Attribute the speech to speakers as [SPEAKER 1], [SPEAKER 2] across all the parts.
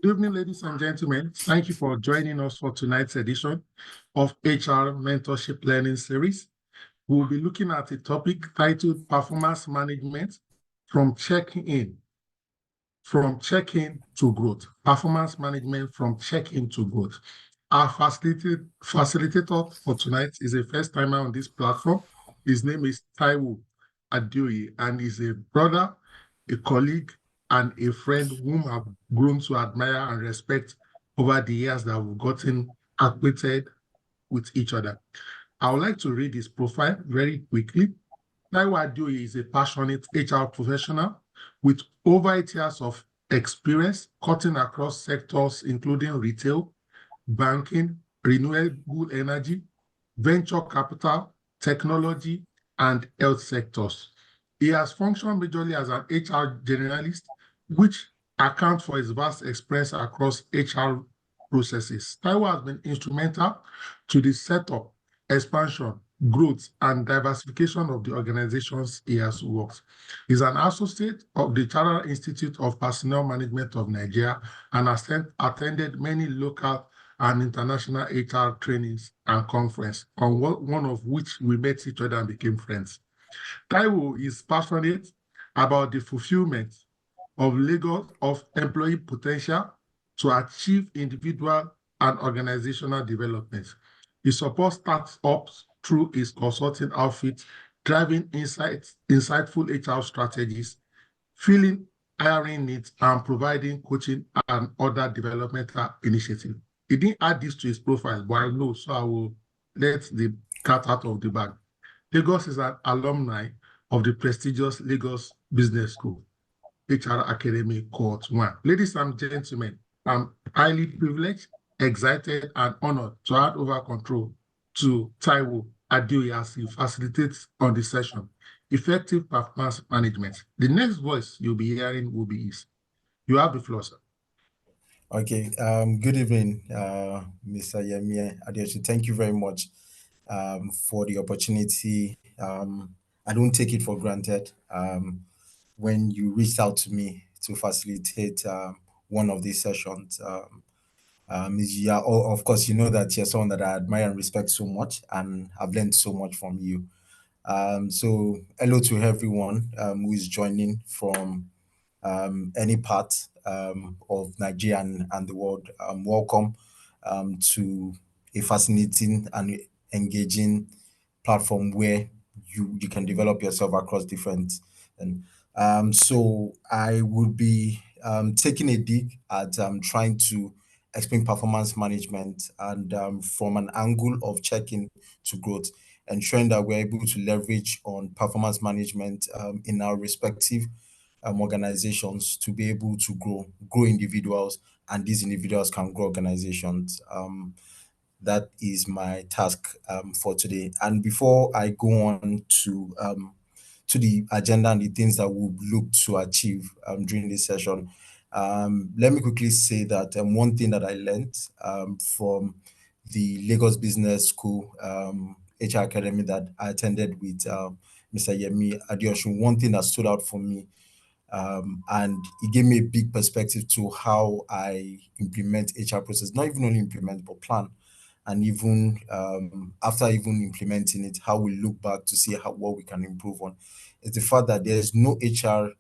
[SPEAKER 1] Good evening, ladies and gentlemen. Thank you for joining us for tonight's edition of HR Mentorship Learning Series. We'll be looking at a topic titled Performance Management from Check-in to Growth. Performance Management from Check-in to Growth. Our facilitator for tonight is a first-timer on this platform. His name is Taiwo Adeoye, and he's a brother, a colleague, and a friend whom I've grown to admire and respect over the years that we've gotten acquainted with each other. I would like to read his profile very quickly. Taiwo Adeoye is a passionate HR professional with over 8 years of experience cutting across sectors including retail, banking, renewable energy, venture capital, technology, and health sectors. He has functioned majorly as an HR generalist, which accounts for his vast experience across HR processes. Taiwo has been instrumental to the setup, expansion, growth, and diversification of the organizations he has worked. He's an associate of the Chartered Institute of Personnel Management of Nigeria and has attended many local and international HR trainings and conferences, on one of which we met each other and became friends. Taiwo is passionate about the fulfillment of employee potential to achieve individual and organizational development. He supports startups through his consulting outfit, driving insightful HR strategies, filling hiring needs, and providing coaching and other developmental initiatives. He didn't add this to his profile, but I know, so I will let the cat out of the bag. Lagos is an alumni of the prestigious Lagos Business School, HR Academy Cohort 1. Ladies and gentlemen, I'm highly privileged, excited, and honored to hand over control to Taiwo Adeoye as he facilitates on the session, Effective Performance Management. The next voice you'll be hearing will be his. You have the floor, sir.
[SPEAKER 2] Okay, good evening, Mr. Yemi Adeoye. Thank you very much for the opportunity. I don't take it for granted when you reached out to me to facilitate one of these sessions. Of course, you know that you're someone that I admire and respect so much, and I've learned so much from you. So hello to everyone who is joining from any part of Nigeria and the world. Welcome to a fascinating and engaging platform where you can develop yourself across different. And so I would be taking a dig at trying to explain performance management and from an angle of checking to growth, ensuring that we're able to leverage on performance management in our respective organizations to be able to grow individuals, and these individuals can grow organizations. That is my task for today. And before I go on to the agenda and the things that we'll look to achieve during this session, let me quickly say that one thing that I learned from the Lagos Business School HR Academy that I attended with Mr. Yemi Adeoye, one thing that stood out for me, and it gave me a big perspective to how I implement HR process, not even only implement, but plan. And even after even implementing it, how we look back to see what we can improve on. It's the fact that there's no HR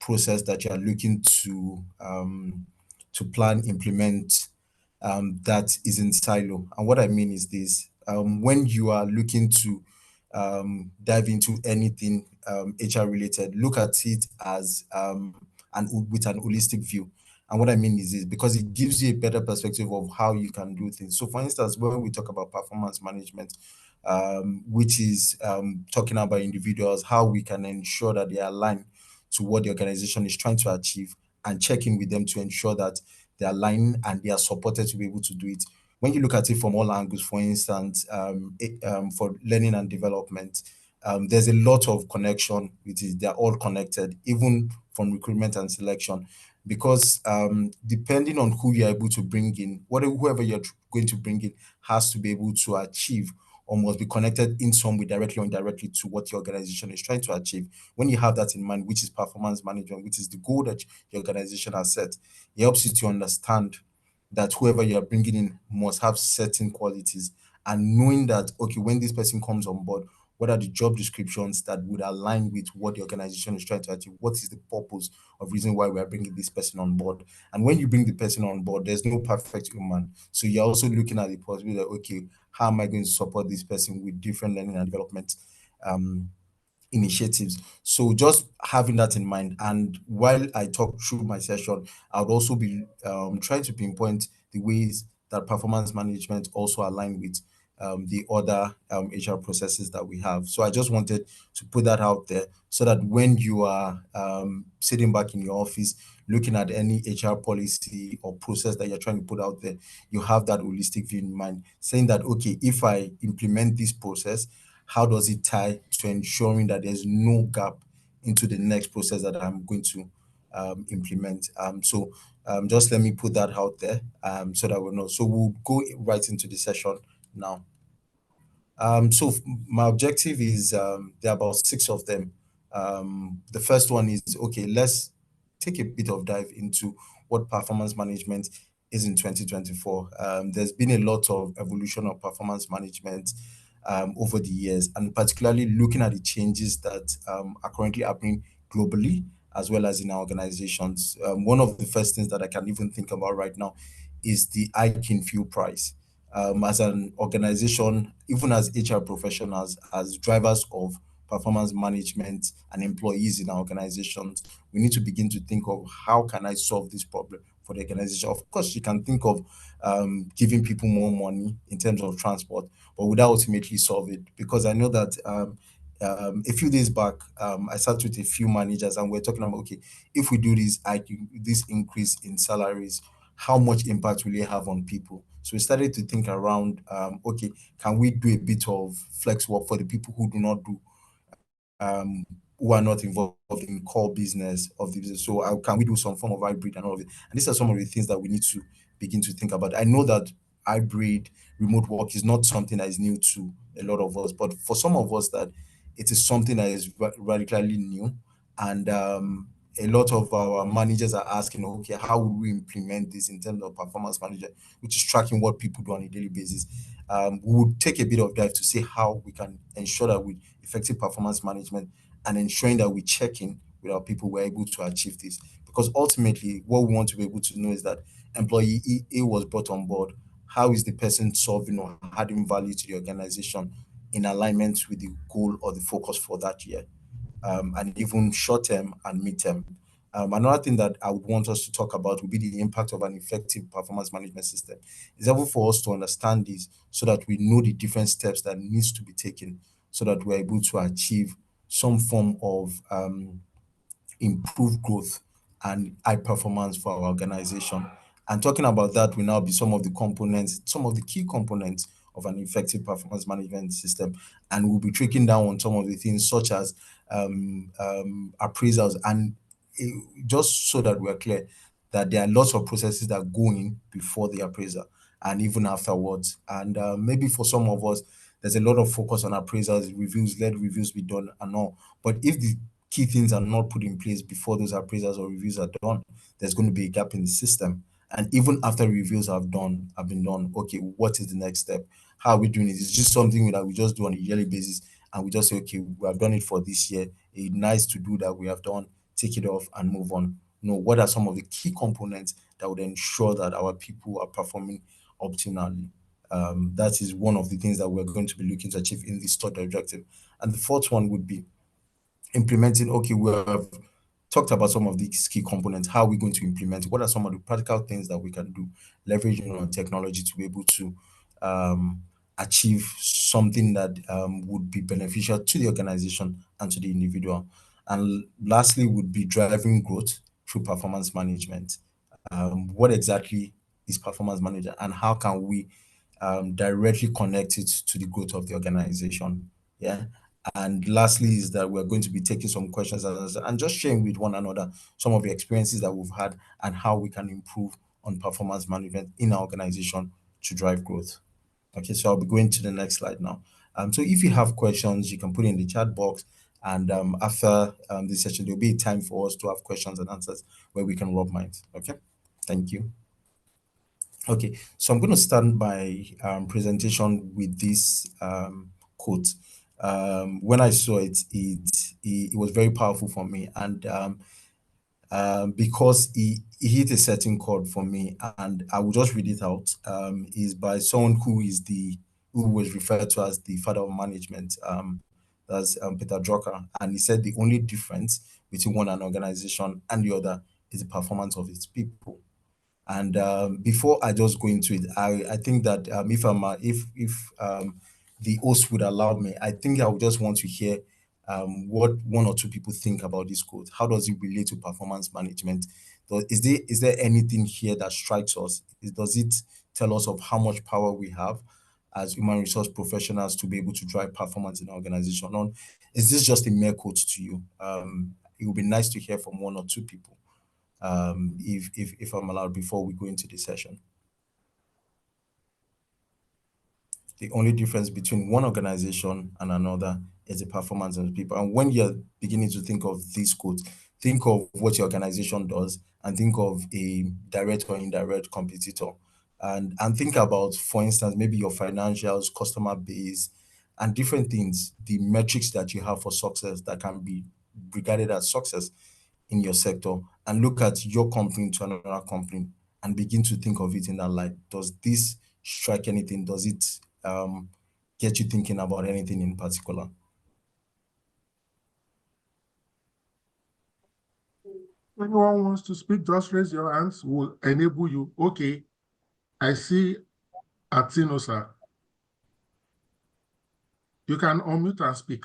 [SPEAKER 2] process that you are looking to plan, implement, that is in silo. And what I mean is this: when you are looking to dive into anything HR related, look at it as with an holistic view. And what I mean is this, because it gives you a better perspective of how you can do things. So for instance, when we talk about performance management, which is talking about individuals, how we can ensure that they align to what the organization is trying to achieve, and checking with them to ensure that they align and they are supported to be able to do it. When you look at it from all angles, for instance, for learning and development, there's a lot of connection with it. They're all connected, even from recruitment and selection, because depending on who you're able to bring in, whoever you're going to bring in has to be able to achieve or must be connected in some way, directly or indirectly, to what your organization is trying to achieve. When you have that in mind, which is performance management, which is the goal that your organization has set, it helps you to understand that whoever you are bringing in must have certain qualities, and knowing that, okay, when this person comes on board, what are the job descriptions that would align with what the organization is trying to achieve? What is the purpose of reason why we are bringing this person on board? And when you bring the person on board, there's no perfect human. So you're also looking at the possibility that, okay, how am I going to support this person with different learning and development um, initiatives? So just having that in mind, and while I talk through my session, I would also be trying to pinpoint the ways that performance management also align with the other HR processes that we have. So I just wanted to put that out there so that when you are sitting back in your office looking at any HR policy or process that you're trying to put out there, you have that holistic view in mind, saying that, okay, if I implement this process, how does it tie to ensuring that there's no gap into the next process that I'm going to implement? Just let me put that out there so that we know. So we'll go right into the session now. My objective is there are about 6 of them. The first one is, okay, let's take a bit of dive into what performance management is in 2024. There's been a lot of evolution of performance management over the years, and particularly looking at the changes that are currently happening globally as well as in our organizations. One of the first things that I can even think about right now is the hike in fuel price. As an organization, even as HR professionals, as drivers of performance management and employees in our organizations, we need to begin to think of, how can I solve this problem for the organization? Of course, you can think of giving people more money in terms of transport, but would that ultimately solve it? Because I know that a few days back, I sat with a few managers and we're talking about, okay, if we do this increase in salaries, how much impact will it have on people? So we started to think around, okay, can we do a bit of flex work for the people who do not do, who are not involved in core business of the business? So can we do some form of hybrid and all of it? And these are some of the things that we need to begin to think about. I know that hybrid remote work is not something that is new to a lot of us, but for some of us that it is something that is radically new. And a lot of our managers are asking, okay, how would we implement this in terms of performance management, which is tracking what people do on a daily basis? We would take a bit of dive to see how we can ensure that with effective performance management and ensuring that we check in with our people, we're able to achieve this. Because ultimately, what we want to be able to know is that employee A was brought on board. How is the person solving or adding value to the organization in alignment with the goal or the focus for that year? And even short term and mid term. Another thing that I would want us to talk about would be the impact of an effective performance management system. It's able for us to understand this so that we know the different steps that needs to be taken so that we're able to achieve some form of improved growth and high performance for our organization. And talking about that will now be some of the components, some of the key components of an effective performance management system. And we'll be tracking down on some of the things such as appraisals, and just so that we're clear that there are lots of processes that go in before the appraisal and even afterwards. And maybe for some of us, there's a lot of focus on appraisals, reviews, let reviews be done and all. But if the key things are not put in place before those appraisals or reviews are done, there's going to be a gap in the system. And even after reviews have been done, okay, what is the next step? How are we doing it? It's just something that we just do on a yearly basis, and we just say, okay, we have done it for this year. It's nice to do that. We have done, take it off and move on. No, what are some of the key components that would ensure that our people are performing optimally? That is one of the things that we're going to be looking to achieve in this third objective. And the fourth one would be implementing. Okay, we have talked about some of these key components. How are we going to implement? What are some of the practical things that we can do, leveraging on technology to be able to achieve something that would be beneficial to the organization and to the individual? And lastly, would be driving growth through performance management. What exactly is performance management, and how can we directly connect it to the growth of the organization? Yeah. And lastly is that we're going to be taking some questions and just sharing with one another some of the experiences that we've had and how we can improve on performance management in our organization to drive growth. Okay, so I'll be going to the next slide now. So if you have questions, you can put it in the chat box. And after this session, there'll be a time for us to have questions and answers where we can rub minds. Okay, thank you. Okay, so I'm going to start my presentation with this quote. When I saw it, it was very powerful for me, and because he hit a certain chord for me, and I will just read it out. Is by someone who was referred to as the father of management. That's Peter Drucker, and he said the only difference between an organization and the other is the performance of its people. And before I just go into it, I think that if the host would allow me, I think I would just want to hear what one or two people think about this quote. How does it relate to performance management? Is there anything here that strikes us? Does it tell us of how much power we have as human resource professionals to be able to drive performance in an organization? Or is this just a mere quote to you? It would be nice to hear from one or two people, if I'm allowed, before we go into the session. The only difference between one organization and another is the performance of the people. And when you're beginning to think of this quote, think of what your organization does and think of a direct or indirect competitor. And think about, for instance, maybe your financials, customer base, and different things, the metrics that you have for success that can be regarded as success in your sector, and look at your company to another company and begin to think of it in that light. Does this strike anything? Does it get you thinking about anything in particular?
[SPEAKER 1] Anyone wants to speak, just raise your hands. We'll enable you. Okay. I see Atino, sir. You can unmute and speak.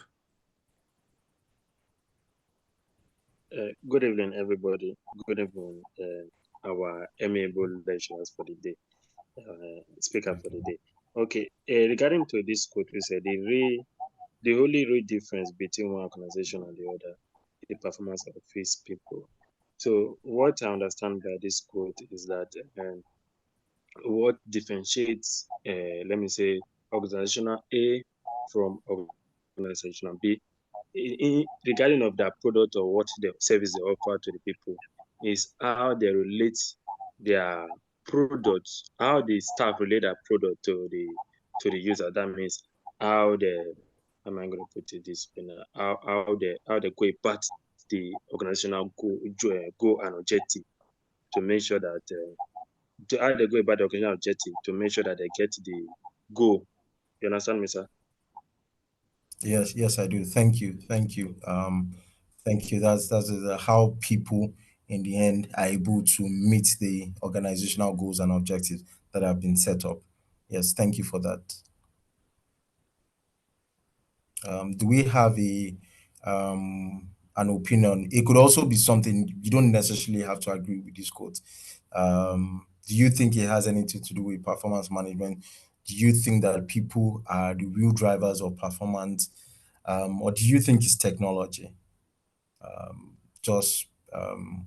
[SPEAKER 3] Good evening, everybody. Good evening, our amiable lecturers for the day, speaker for the day. Okay, regarding to this quote, we said the only real difference between one organization and the other is the performance of its people. So what I understand by this quote is that what differentiates, let me say, organizational A from organizational B, regarding of their product or what the service they offer to the people, is how they relate their products, how the staff relate their product to the user. That means how am I going to put it this way now? How they go about the organizational goal and objective to make sure that how they go about the organizational objective to make sure that they get the goal. You understand me, sir?
[SPEAKER 2] Yes, I do. Thank you. Thank you. That's how people in the end are able to meet the organizational goals and objectives that have been set up. Yes, thank you for that. Do we have an opinion? It could also be something you don't necessarily have to agree with this quote. Do you think it has anything to do with performance management? Do you think that people are the real drivers of performance? Or do you think it's technology? Just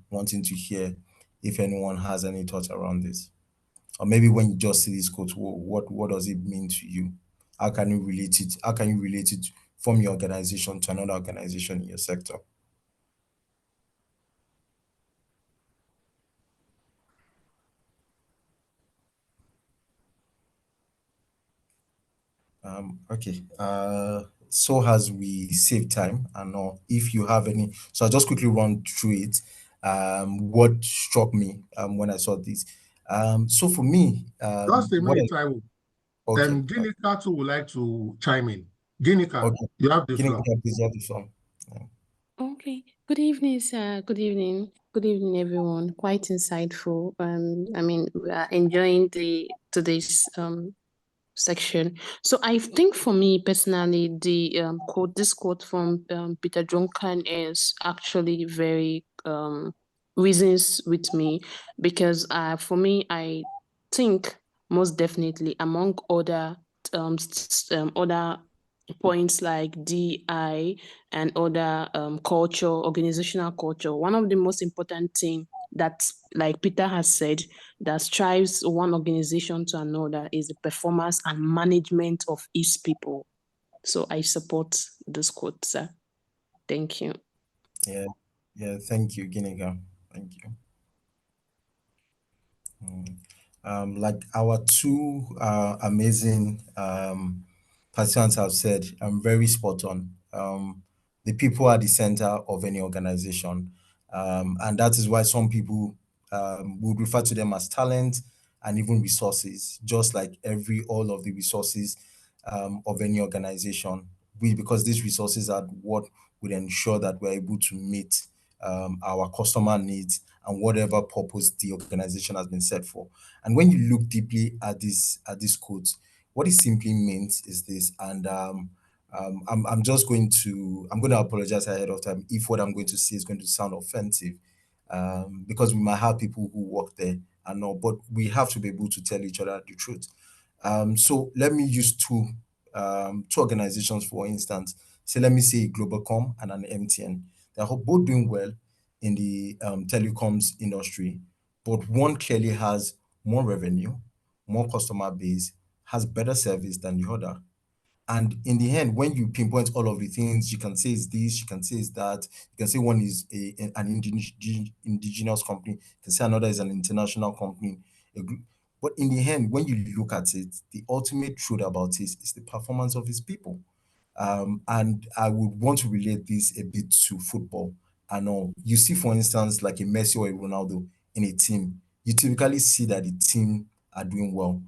[SPEAKER 2] wanting to hear if anyone has any thoughts around this. Or maybe when you just see this quote, what does it mean to you? How can you relate it? How can you relate it from your organization to another organization in your sector? Okay. So as we save time, and if you have any, so I'll just quickly run through it. What struck me when I saw this. So for me,
[SPEAKER 1] Just a minute, I will.
[SPEAKER 2] Okay.
[SPEAKER 1] Ginika too would like to chime in. Ginika,
[SPEAKER 2] Okay.
[SPEAKER 1] you have the floor.
[SPEAKER 2] Ginika, please have the floor.
[SPEAKER 4] Okay. Good evening, sir. Good evening. Good evening, everyone. Quite insightful. I mean, we are enjoying today's section. So I think for me personally, this quote from Peter Drucker is actually very reasons with me, because for me, I think most definitely among other other points like DI and other culture, organizational culture, one of the most important thing that, like Peter has said, that strives one organization to another is the performance and management of its people. So I support this quote, sir. Thank you.
[SPEAKER 2] Yeah, thank you, Ginika. Thank you. Like our two amazing participants have said, I'm very spot on. The people are the center of any organization. And that is why some people would refer to them as talent and even resources, just like all of the resources of any organization. Because these resources are what would ensure that we're able to meet our customer needs and whatever purpose the organization has been set for. And when you look deeply at this quote, what it simply means is this, and I'm going to apologize ahead of time if what I'm going to say is going to sound offensive, because we might have people who work there and all, but we have to be able to tell each other the truth. So let me use two organizations for instance. So let me say Globalcom and an MTN. They're both doing well in the telecoms industry, but one clearly has more revenue, more customer base, has better service than the other. And in the end, when you pinpoint all of the things, you can say it's this, you can say it's that, you can say one is an indigenous company, you can say another is an international company. But in the end, when you look at it, the ultimate truth about it is the performance of its people. And I would want to relate this a bit to football. I know you see, for instance, like a Messi or a Ronaldo in a team, you typically see that the team are doing well,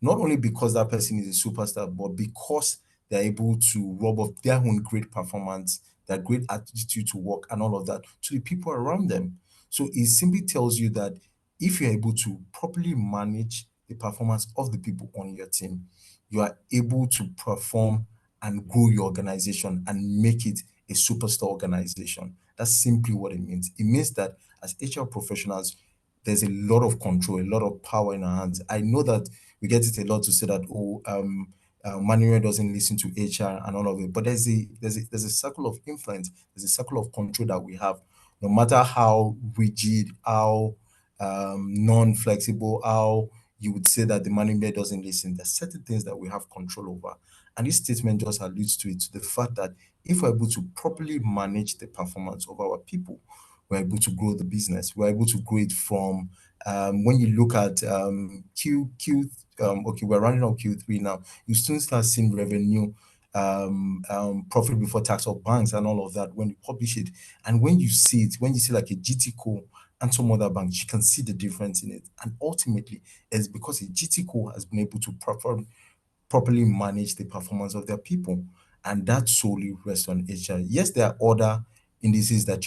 [SPEAKER 2] not only because that person is a superstar, but because they're able to rub off their own great performance, their great attitude to work, and all of that to the people around them. So it simply tells you that if you're able to properly manage the performance of the people on your team, you are able to perform and grow your organization and make it a superstar organization. That's simply what it means. It means that as HR professionals, there's a lot of control, a lot of power in our hands. I know that we get it a lot to say that, Manuel doesn't listen to HR and all of it, but there's a circle of influence, there's a circle of control that we have. No matter how rigid, how non-flexible, how you would say that the management doesn't listen, there's certain things that we have control over. And this statement just alludes to it, to the fact that if we're able to properly manage the performance of our people, we're able to grow the business. We're able to grow it from when you look at okay, we're running on Q3 now. You soon start seeing revenue, profit before tax of banks and all of that when you publish it. And when you see it, when you see like a GTCO and some other banks, you can see the difference in it. And ultimately, it's because a GTCO has been able to properly manage the performance of their people, and that solely rests on HR. Yes, there are other indices that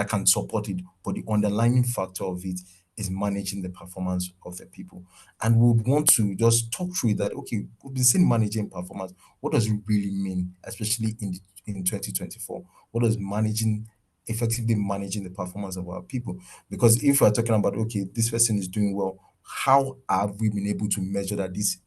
[SPEAKER 2] can support it, but the underlying factor of it is managing the performance of the people. And we would want to just talk through that. Okay, we've been saying managing performance. What does it really mean, especially in 2024? What does effectively managing the performance of our people? Because if we're talking about, okay, this person is doing well, how have we been able to measure that this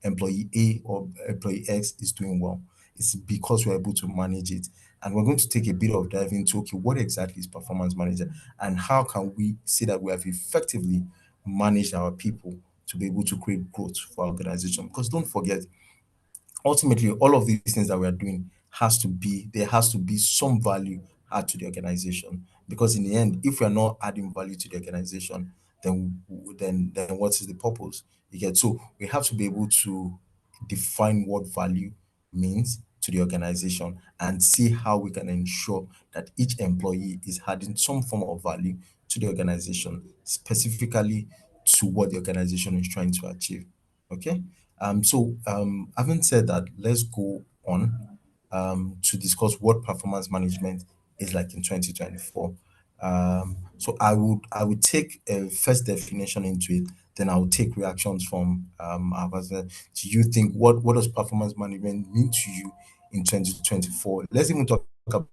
[SPEAKER 2] employee A or employee X is doing well? It's because we're able to manage it. And we're going to take a bit of dive into, okay, what exactly is performance manager and how can we see that we have effectively managed our people to be able to create growth for our organization? Because don't forget, ultimately, all of these things that we are doing there has to be some value add to the organization. Because in the end, if we are not adding value to the organization, then what is the purpose? You get, so we have to be able to define what value means to the organization and see how we can ensure that each employee is adding some form of value to the organization, specifically to what the organization is trying to achieve. Okay. Having said that, let's go on to discuss what performance management is like in 2024. So I would take a first definition into it, then I will take reactions from our person. Do you think what does performance management mean to you in 2024? Let's even talk about,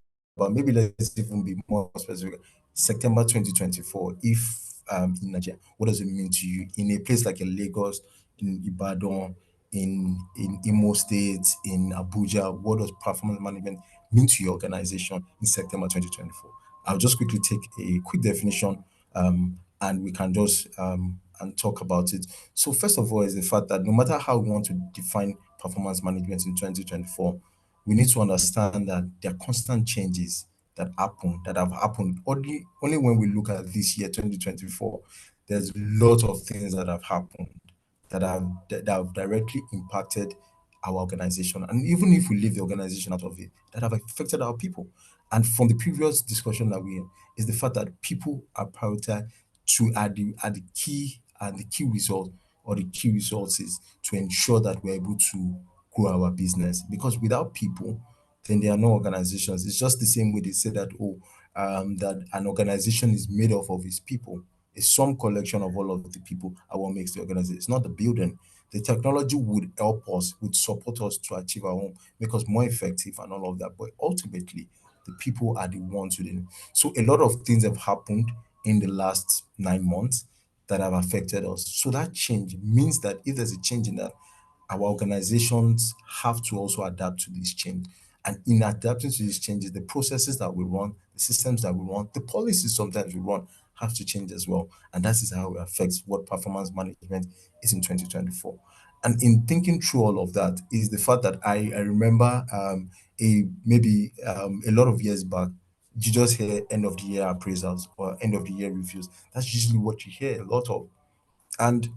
[SPEAKER 2] maybe let's even be more specific. September 2024, if in Nigeria, what does it mean to you in a place like in Lagos, in Ibadan, in Imo State, in Abuja? What does performance management mean to your organization in September 2024? I'll just quickly take a quick definition, and we can just and talk about it. So first of all is the fact that no matter how we want to define performance management in 2024, we need to understand that there are constant changes that have happened. Only when we look at this year, 2024, there's lots of things that have happened that have directly impacted our organization. And even if we leave the organization out of it, that have affected our people. And from the previous discussion that we had, is the fact that people are prioritized at the key and the key result or the key resources to ensure that we're able to grow our business. Because without people, then there are no organizations. It's just the same way they say that, that an organization is made up of its people. It's some collection of all of the people are what makes the organization. It's not the building. The technology would help us, would support us to achieve our own, make us more effective and all of that. But ultimately, the people are the ones who didn't. So a lot of things have happened in the last 9 months that have affected us. So that change means that if there's a change in that, our organizations have to also adapt to this change. And in adapting to these changes, the processes that we run, the systems that we run, the policies sometimes we run have to change as well. And that is how it affects what performance management is in 2024. And in thinking through all of that is the fact that I remember a lot of years back, you just hear end of the year appraisals or end of the year reviews. That's usually what you hear a lot of. And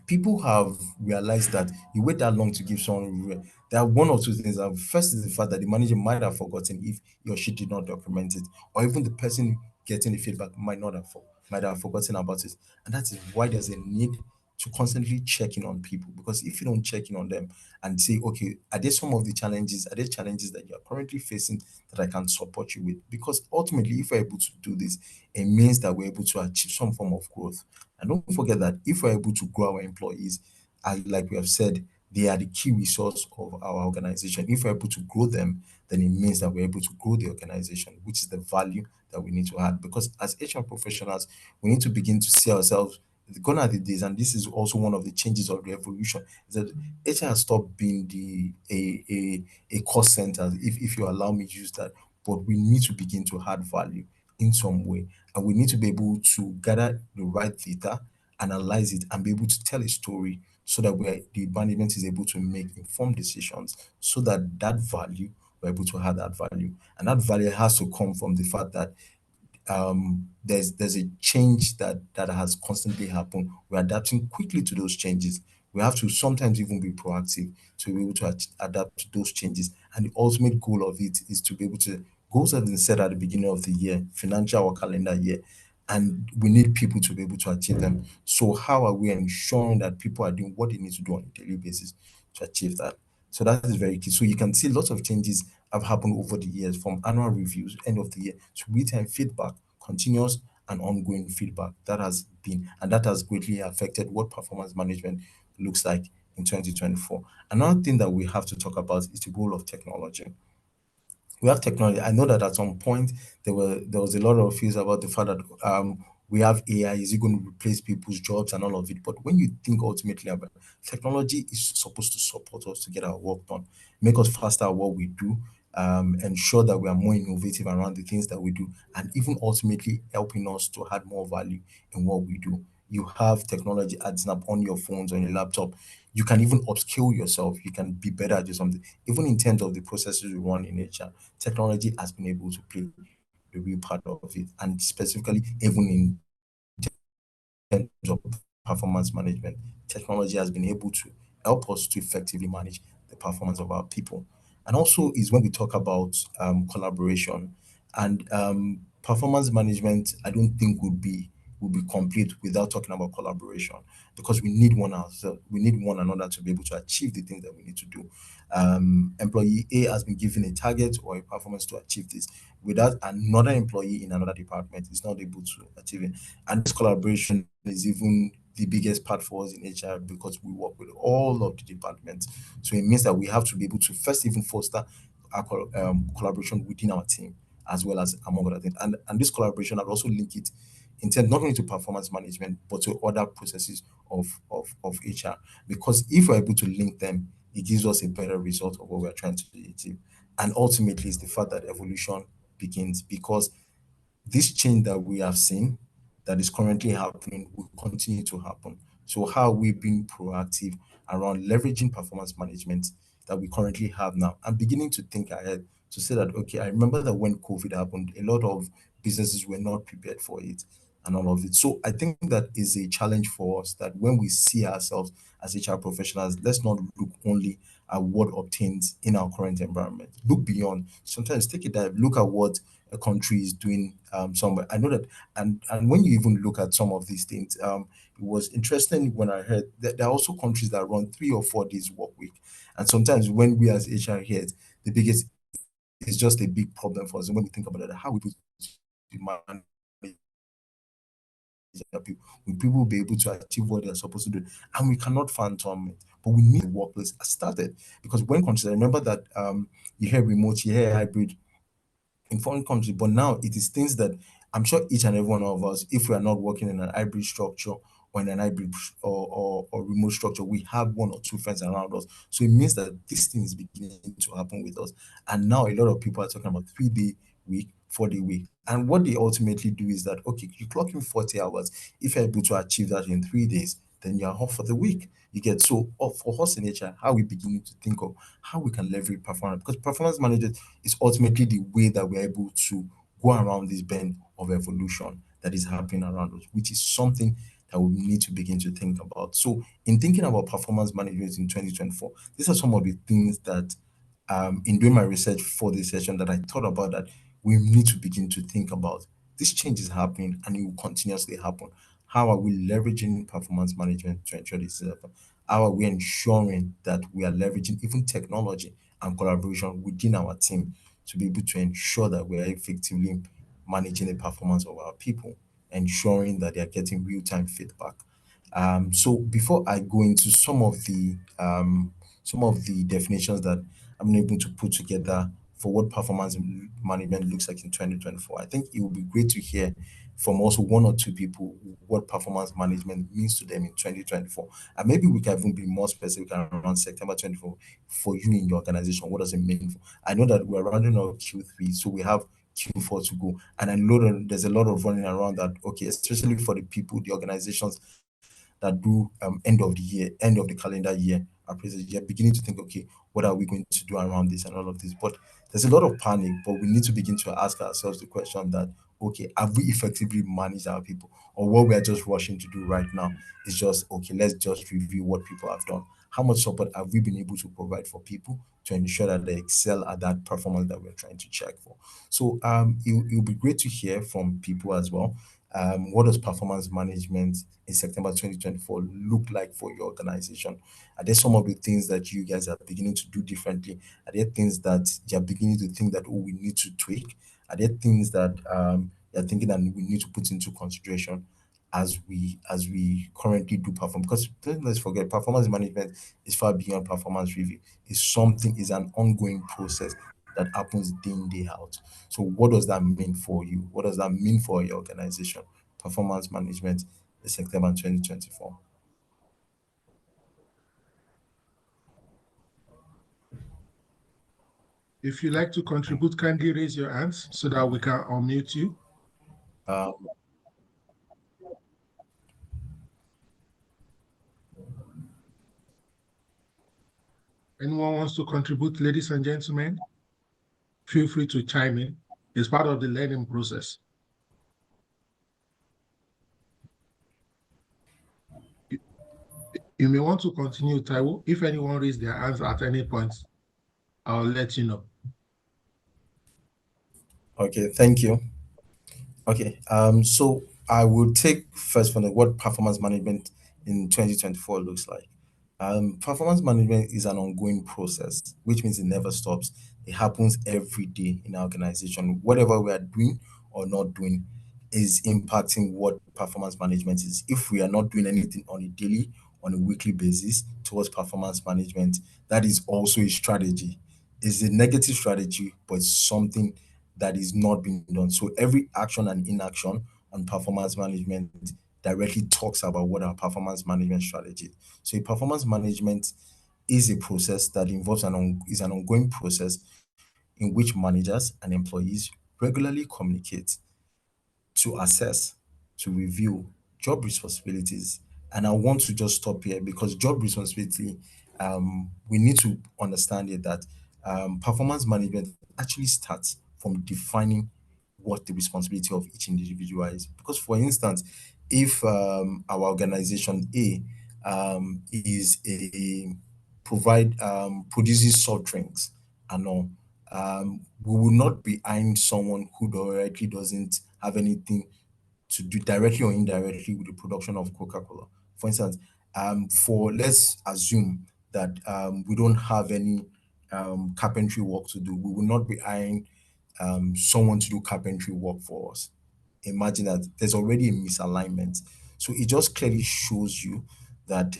[SPEAKER 2] people have realized that you wait that long to give someone a review. There are one or two things. First is the fact that the manager might have forgotten if he or she did not document it, or even the person getting the feedback might have forgotten about it. And that is why there's a need to constantly check in on people. Because if you don't check in on them and say, okay, are there challenges that you are currently facing that I can support you with? Because ultimately, if we're able to do this, it means that we're able to achieve some form of growth. And don't forget that if we're able to grow our employees, like we have said, they are the key resource of our organization. If we're able to grow them, then it means that we're able to grow the organization, which is the value that we need to add. Because as HR professionals, we need to begin to see ourselves gone are the days, and this is also one of the changes of the evolution, is that HR has stopped being a cost center, if you allow me to use that, but we need to begin to add value in some way. And we need to be able to gather the right data, analyze it, and be able to tell a story so that the management is able to make informed decisions so that we're able to add that value. And that value has to come from the fact that there's a change that has constantly happened. We're adapting quickly to those changes. We have to sometimes even be proactive to be able to adapt to those changes. And the ultimate goal of it is to be able to goals have been set at the beginning of the year, financial or calendar year, and we need people to be able to achieve them. So how are we ensuring that people are doing what they need to do on a daily basis to achieve that? So that is very key. So you can see lots of changes have happened over the years, from annual reviews, end of the year, to real-time feedback, continuous and ongoing feedback that has greatly affected what performance management looks like in 2024. Another thing that we have to talk about is the role of technology. We have technology. I know that at some point there was a lot of fears about the fact that we have AI. Is it going to replace people's jobs and all of it? But when you think ultimately about it, technology is supposed to support us to get our work done, make us faster at what we do, ensure that we are more innovative around the things that we do, and even ultimately helping us to add more value in what we do. You have technology adding up on your phones, on your laptop. You can even upskill yourself. You can be better at something. Even in terms of the processes we run in HR, technology has been able to play the real part of it, and specifically even in terms of performance management, technology has been able to help us to effectively manage the performance of our people. And also is when we talk about collaboration and performance management, I don't think would be complete without talking about collaboration, because we need one another to be able to achieve the things that we need to do. Employee A has been given a target or a performance to achieve this. Without another employee in another department is not able to achieve it. And this collaboration is even the biggest part for us in HR, because we work with all of the departments. So it means that we have to be able to first even foster our collaboration within our team, as well as among other things. And this collaboration, I'll also link it in terms not only to performance management, but to other processes of HR. Because if we're able to link them, it gives us a better result of what we're trying to achieve. And ultimately, it's the fact that evolution begins, because this change that we have seen that is currently happening will continue to happen. So how are we being proactive around leveraging performance management that we currently have now. I'm beginning to think ahead to say that, okay, I remember that when COVID happened, a lot of businesses were not prepared for it and all of it. So I think that is a challenge for us, that when we see ourselves as HR professionals, let's not look only at what obtains in our current environment. Look beyond. Sometimes take a dive, look at what a country is doing somewhere. I know that, and when you even look at some of these things, it was interesting when I heard that there are also countries that run 3 or 4 days work week. And sometimes when we as HR heads, the biggest is just a big problem for us. And when we think about it, how we put manage will people be able to achieve what they're supposed to do? And we cannot phantom it. But we need the workplace started, because when countries, I remember that you hear remote, you hear hybrid in foreign countries, but now it is things that I'm sure each and every one of us, if we are not working in an hybrid structure or in an hybrid or remote structure, we have 1 or 2 friends around us. So it means that this thing is beginning to happen with us. And now a lot of people are talking about 3-day week, 4-day week. And what they ultimately do is that, okay, you clock in 40 hours. If you're able to achieve that in 3 days, then you're off for the week. You get so for us in HR, how we beginning to think of how we can leverage performance, because performance management is ultimately the way that we're able to go around this bend of evolution that is happening around us, which is something that we need to begin to think about. So, in thinking about performance management in 2024, these are some of the things that, in doing my research for this session, that I thought about that we need to begin to think about. This change is happening and it will continuously happen. How are we leveraging performance management to ensure this happen? How are we ensuring that we are leveraging even technology and collaboration within our team to be able to ensure that we are effectively managing the performance of our people, ensuring that they are getting real-time feedback. So before I go into some of the definitions that I'm able to put together for what performance management looks like in 2024, I think it would be great to hear from also 1 or 2 people what performance management means to them in 2024. And maybe we can even be more specific around September 24 for you in your organization. What does it mean? I know that we're rounding out Q3, so we have Q4 to go. And I know that there's a lot of running around that, okay, especially for the people, the organizations that do end of the year, end of the calendar year appraisal, you're beginning to think, okay, what are we going to do around this and all of this? But there's a lot of panic, but we need to begin to ask ourselves the question that, okay, have we effectively managed our people? Or what we are just rushing to do right now is just, okay, let's just review what people have done. How much support have we been able to provide for people to ensure that they excel at that performance that we're trying to check for? So it'll be great to hear from people as well. What does performance management in September 2024 look like for your organization? Are there some of the things that you guys are beginning to do differently? Are there things that you're beginning to think that, oh, we need to tweak? Are there things that you're thinking that we need to put into consideration as we currently do perform? Because let's forget, performance management is far beyond performance review. Is an ongoing process that happens day in, day out. So what does that mean for you? What does that mean for your organization? Performance management in September 2024.
[SPEAKER 1] If you like to contribute, kindly raise your hands so that we can unmute you.
[SPEAKER 2] Um,
[SPEAKER 1] Anyone wants to contribute, ladies and gentlemen, feel free to chime in. It's part of the learning process. You may want to continue, Taiwo. If anyone raises their hands at any point, I'll let you know.
[SPEAKER 2] okay, thank you. Okay, so I will take first from what performance management in 2024 looks like. Performance management is an ongoing process, which means it never stops. It happens every day in our organization. Whatever we are doing or not doing is impacting what performance management is. If we are not doing anything on a daily, on a weekly basis towards performance management, that is also a strategy. It's a negative strategy, but it's something that is not being done. So every action and inaction on performance management directly talks about what our performance management strategy is. So a performance management is a process that involves is an ongoing process in which managers and employees regularly communicate to assess, to review job responsibilities. And I want to just stop here because job responsibility we need to understand here that performance management actually starts from defining what the responsibility of each individual is. Because, for instance, if our organization A is a produces soft drinks and all, we will not be eyeing someone who directly doesn't have anything to do directly or indirectly with the production of Coca-Cola. For instance, for let's assume that we don't have any carpentry work to do, we will not be hiring someone to do carpentry work for us. Imagine that there's already a misalignment. So it just clearly shows you that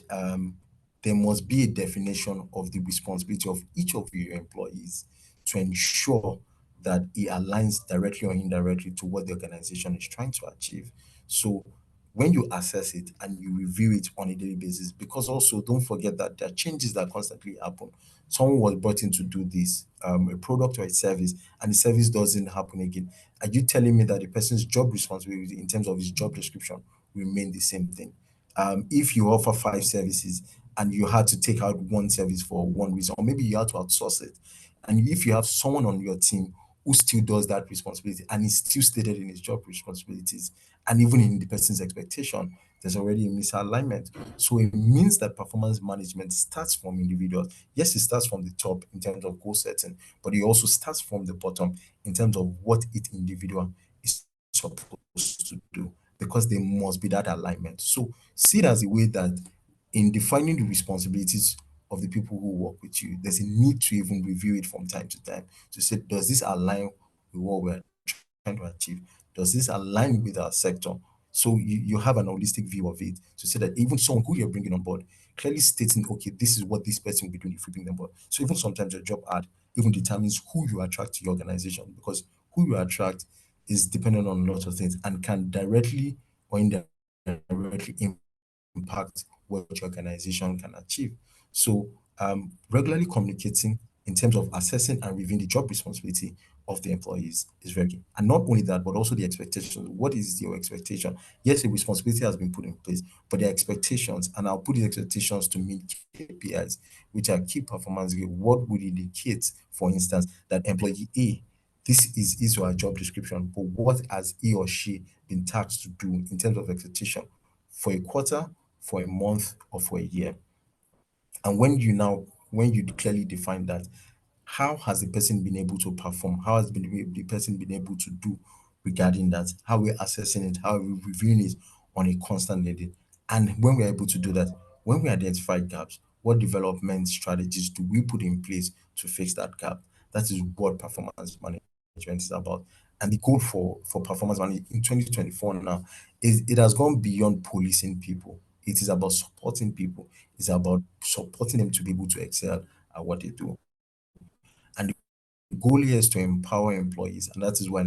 [SPEAKER 2] there must be a definition of the responsibility of each of your employees to ensure that it aligns directly or indirectly to what the organization is trying to achieve. So when you assess it and you review it on a daily basis, because also don't forget that there are changes that constantly happen. Someone was brought in to do this, a product or a service, and the service doesn't happen again. Are you telling me that the person's job responsibility in terms of his job description remain the same thing? If you offer 5 services and you had to take out one service for one reason, or maybe you had to outsource it, and if you have someone on your team who still does that responsibility and is still stated in his job responsibilities and even in the person's expectation, there's already a misalignment. So it means that performance management starts from individuals. Yes, it starts from the top in terms of goal setting, but it also starts from the bottom in terms of what each individual is supposed to do, because there must be that alignment. So see it as a way that in defining the responsibilities of the people who work with you, there's a need to even review it from time to time to say, does this align with what we're trying to achieve? Does this align with our sector? So you have an holistic view of it to say that even someone who you're bringing on board, clearly stating, okay, this is what this person will be doing if we bring them on board. So even sometimes your job ad even determines who you attract to your organization, because who you attract is dependent on a lot of things and can directly or indirectly impact what your organization can achieve. So, regularly communicating in terms of assessing and reviewing the job responsibility of the employees is very key. And not only that, but also the expectations. What is your expectation? Yes, the responsibility has been put in place, but the expectations, and I'll put the expectations to meet KPIs, which are key performance goals. What would indicate, for instance, that employee A, this is his or her job description, but what has he or she been tasked to do in terms of expectation for a quarter, for a month, or for a year? And when you clearly define that, how has the person been able to perform? How has the person been able to do regarding that? How we're assessing it, how we're reviewing it on a constant basis. And when we're able to do that, when we identify gaps, what development strategies do we put in place to fix that gap? That is what performance management is about. And the goal for performance management in 2024 now is it has gone beyond policing people. It is about supporting people. It's about supporting them to be able to excel at what they do. And the goal here is to empower employees, and that is why,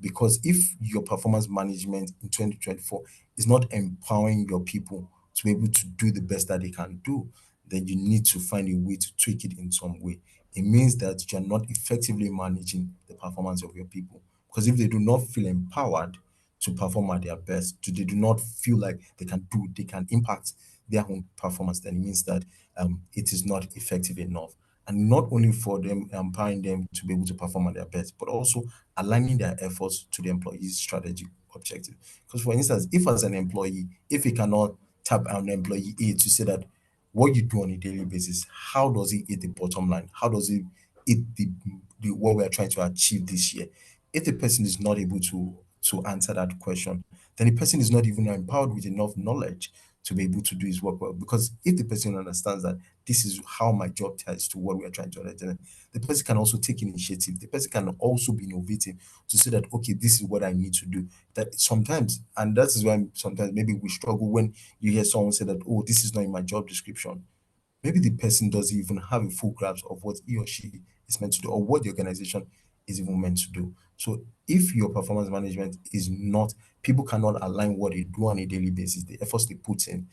[SPEAKER 2] because if your performance management in 2024 is not empowering your people to be able to do the best that they can do, then you need to find a way to tweak it in some way. It means that you're not effectively managing the performance of your people. Because if they do not feel empowered to perform at their best, they do not feel like they can impact their own performance, then it means that it is not effective enough. And not only for them empowering them to be able to perform at their best, but also aligning their efforts to the employee's strategic objective. Because, for instance, if as an employee, if you cannot tap on employee A to say that what you do on a daily basis, how does it hit the bottom line? How does it hit the what we are trying to achieve this year? If the person is not able to answer that question, then the person is not even empowered with enough knowledge to be able to do his work well. Because if the person understands that this is how my job ties to what we are trying to achieve, the person can also take initiative. The person can also be innovative to say that, okay, this is what I need to do. That sometimes, and that is why sometimes maybe we struggle when you hear someone say that, oh, this is not in my job description. Maybe the person doesn't even have a full grasp of what he or she is meant to do or what the organization is even meant to do. So if your performance management is not, people cannot align what they do on a daily basis, the efforts they put in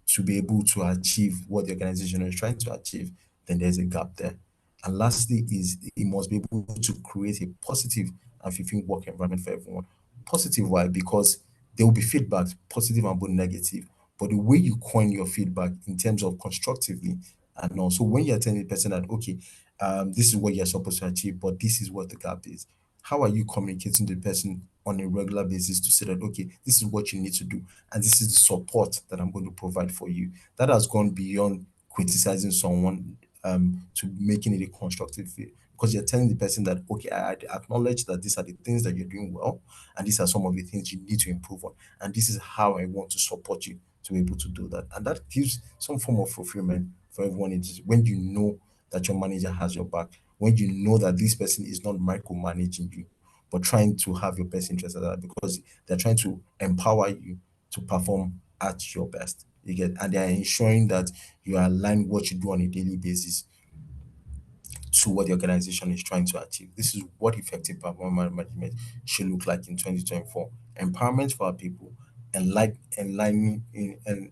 [SPEAKER 2] to be able to achieve what the organization is trying to achieve, then there's a gap there. And lastly, is it must be able to create a positive and fulfilling work environment for everyone. Positive, why? Because there will be feedback, positive and both negative. But the way you coin your feedback in terms of constructively, And also when you're telling the person that, okay, this is what you're supposed to achieve, but this is what the gap is. How are you communicating to the person on a regular basis to say that, okay, this is what you need to do, and this is the support that I'm going to provide for you? That has gone beyond criticizing someone to making it a constructive feel, because you're telling the person that, okay, I acknowledge that these are the things that you're doing well, and these are some of the things you need to improve on, and this is how I want to support you to be able to do that. And that gives some form of fulfillment for everyone. It's when you know that your manager has your back, when you know that this person is not micromanaging you, but trying to have your best interest at heart, because they're trying to empower you to perform at your best. You get, and they are ensuring that you align what you do on a daily basis to what the organization is trying to achieve. This is what effective performance management should look like in 2024. Empowerment for our people, and like aligning in and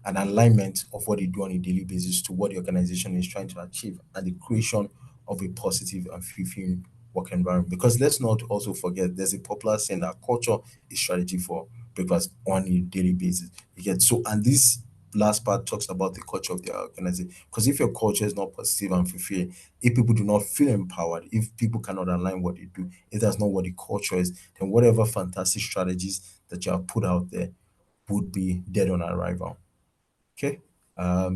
[SPEAKER 2] an alignment of what they do on a daily basis to what the organization is trying to achieve, and the creation of a positive and fulfilling work environment. Because let's not also forget, there's a popular saying that culture is strategy for breakfast on a daily basis. You get, so, and this last part talks about the culture of the organization. Because if your culture is not positive and fulfilling, if people do not feel empowered, if people cannot align what they do, if that's not what the culture is, then whatever fantastic strategies that you have put out there would be dead on arrival. Okay.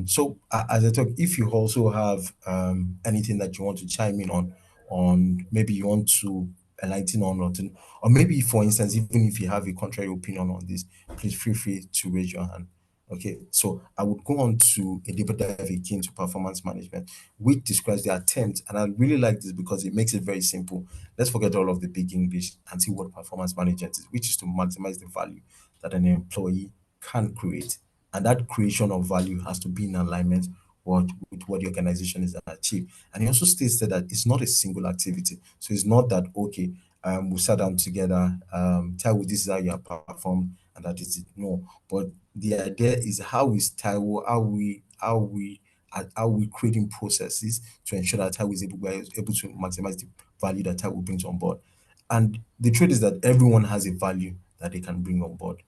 [SPEAKER 2] So as I talk, if you also have anything that you want to chime in on maybe you want to enlighten on, or maybe for instance, even if you have a contrary opinion on this, please feel free to raise your hand. Okay, so I would go on to a deeper dive again to performance management, which describes the attempt, and I really like this because it makes it very simple. Let's forget all of the big English and see what performance management is, which is to maximize the value that an employee can create, and that creation of value has to be in alignment with what the organization is achieve. And he also states that it's not a single activity. So it's not that, okay, we sat down together, Taiwo, this is how you have performed, and that is it. No, but the idea is how is Taiwo, how we creating processes to ensure that Taiwo is able to maximize the value that Taiwo brings on board. And the truth is that everyone has a value that they can bring on board.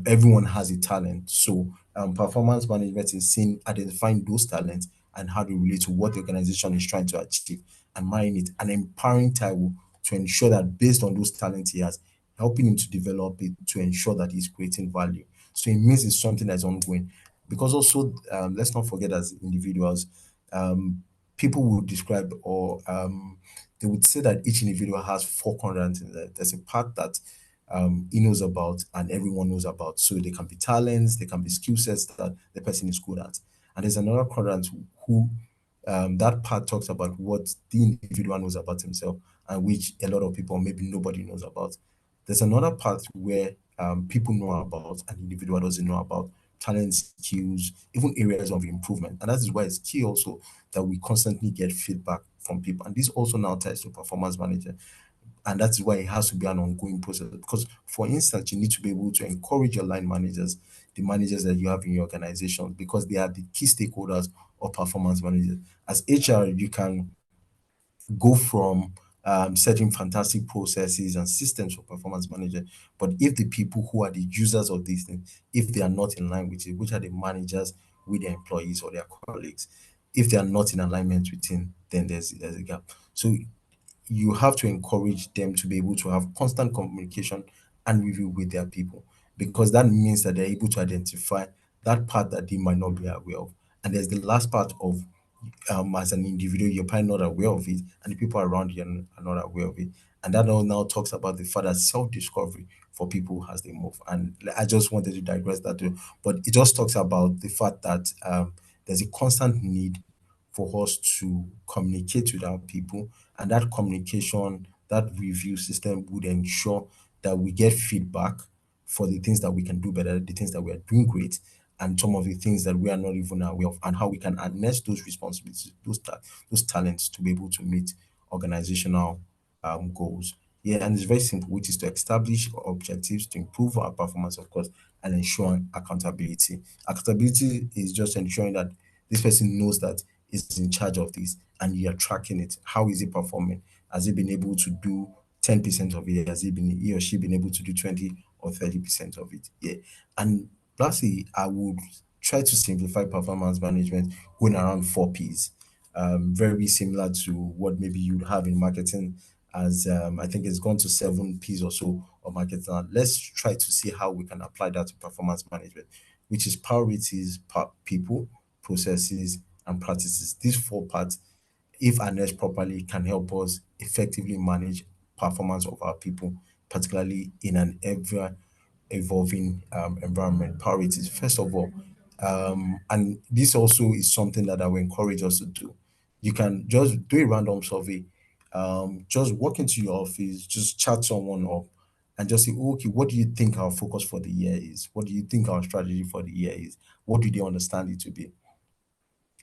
[SPEAKER 2] Everyone has a talent. So performance management is seeing, identifying those talents and how they relate to what the organization is trying to achieve, and marrying it and empowering Taiwo to ensure that based on those talents he has, helping him to develop it to ensure that he's creating value. So it means it's something that's ongoing. Because also, let's not forget, as individuals, people would describe, or they would say that each individual has four quadrants in there. There's a part that he knows about and everyone knows about. So they can be talents, they can be skill sets that the person is good at. And there's another quadrant who that part talks about what the individual knows about himself, and which a lot of people, maybe nobody, knows about. There's another part where people know about and the individual doesn't know about, talents, skills, even areas of improvement. And that is why it's key also that we constantly get feedback from people. And this also now ties to performance manager. And that's why it has to be an ongoing process. Because, for instance, you need to be able to encourage your line managers, the managers that you have in your organization, because they are the key stakeholders of performance managers. As HR, you can go from setting fantastic processes and systems for performance manager, but if the people who are the users of these things, if they are not in line with it, which are the managers with their employees or their colleagues, if they are not in alignment with it, then there's a gap. So you have to encourage them to be able to have constant communication and review with their people, because that means that they're able to identify that part that they might not be aware of. And there's the last part of as an individual, you're probably not aware of it, and the people around you are not aware of it. And that all now talks about the further self-discovery for people as they move. And I just wanted to digress that too, but it just talks about the fact that there's a constant need for us to communicate with our people, and that communication, that review system would ensure that we get feedback for the things that we can do better, the things that we are doing great, and some of the things that we are not even aware of, and how we can harness those responsibilities, those talents to be able to meet organizational goals. Yeah, and it's very simple, which is to establish objectives to improve our performance, of course, and ensure accountability. Accountability is just ensuring that this person knows that is in charge of this, and you are tracking it. How is he performing? Has he been able to do 10% of it? Has he or she been able to do 20 or 30% of it? Yeah. And lastly, I would try to simplify performance management going around 4 Ps. Very similar to what maybe you'd have in marketing, as I think it's gone to 7 Ps or so of marketing. Now, let's try to see how we can apply that to performance management, which is priorities, people, processes, and practices. These 4 parts, if harnessed properly, can help us effectively manage performance of our people, particularly in an ever evolving environment. Priorities, first of all, and this also is something that I will encourage us to do. You can just do a random survey, just walk into your office, just chat someone up, and just say, okay, what do you think our focus for the year is? What do you think our strategy for the year is? What do they understand it to be?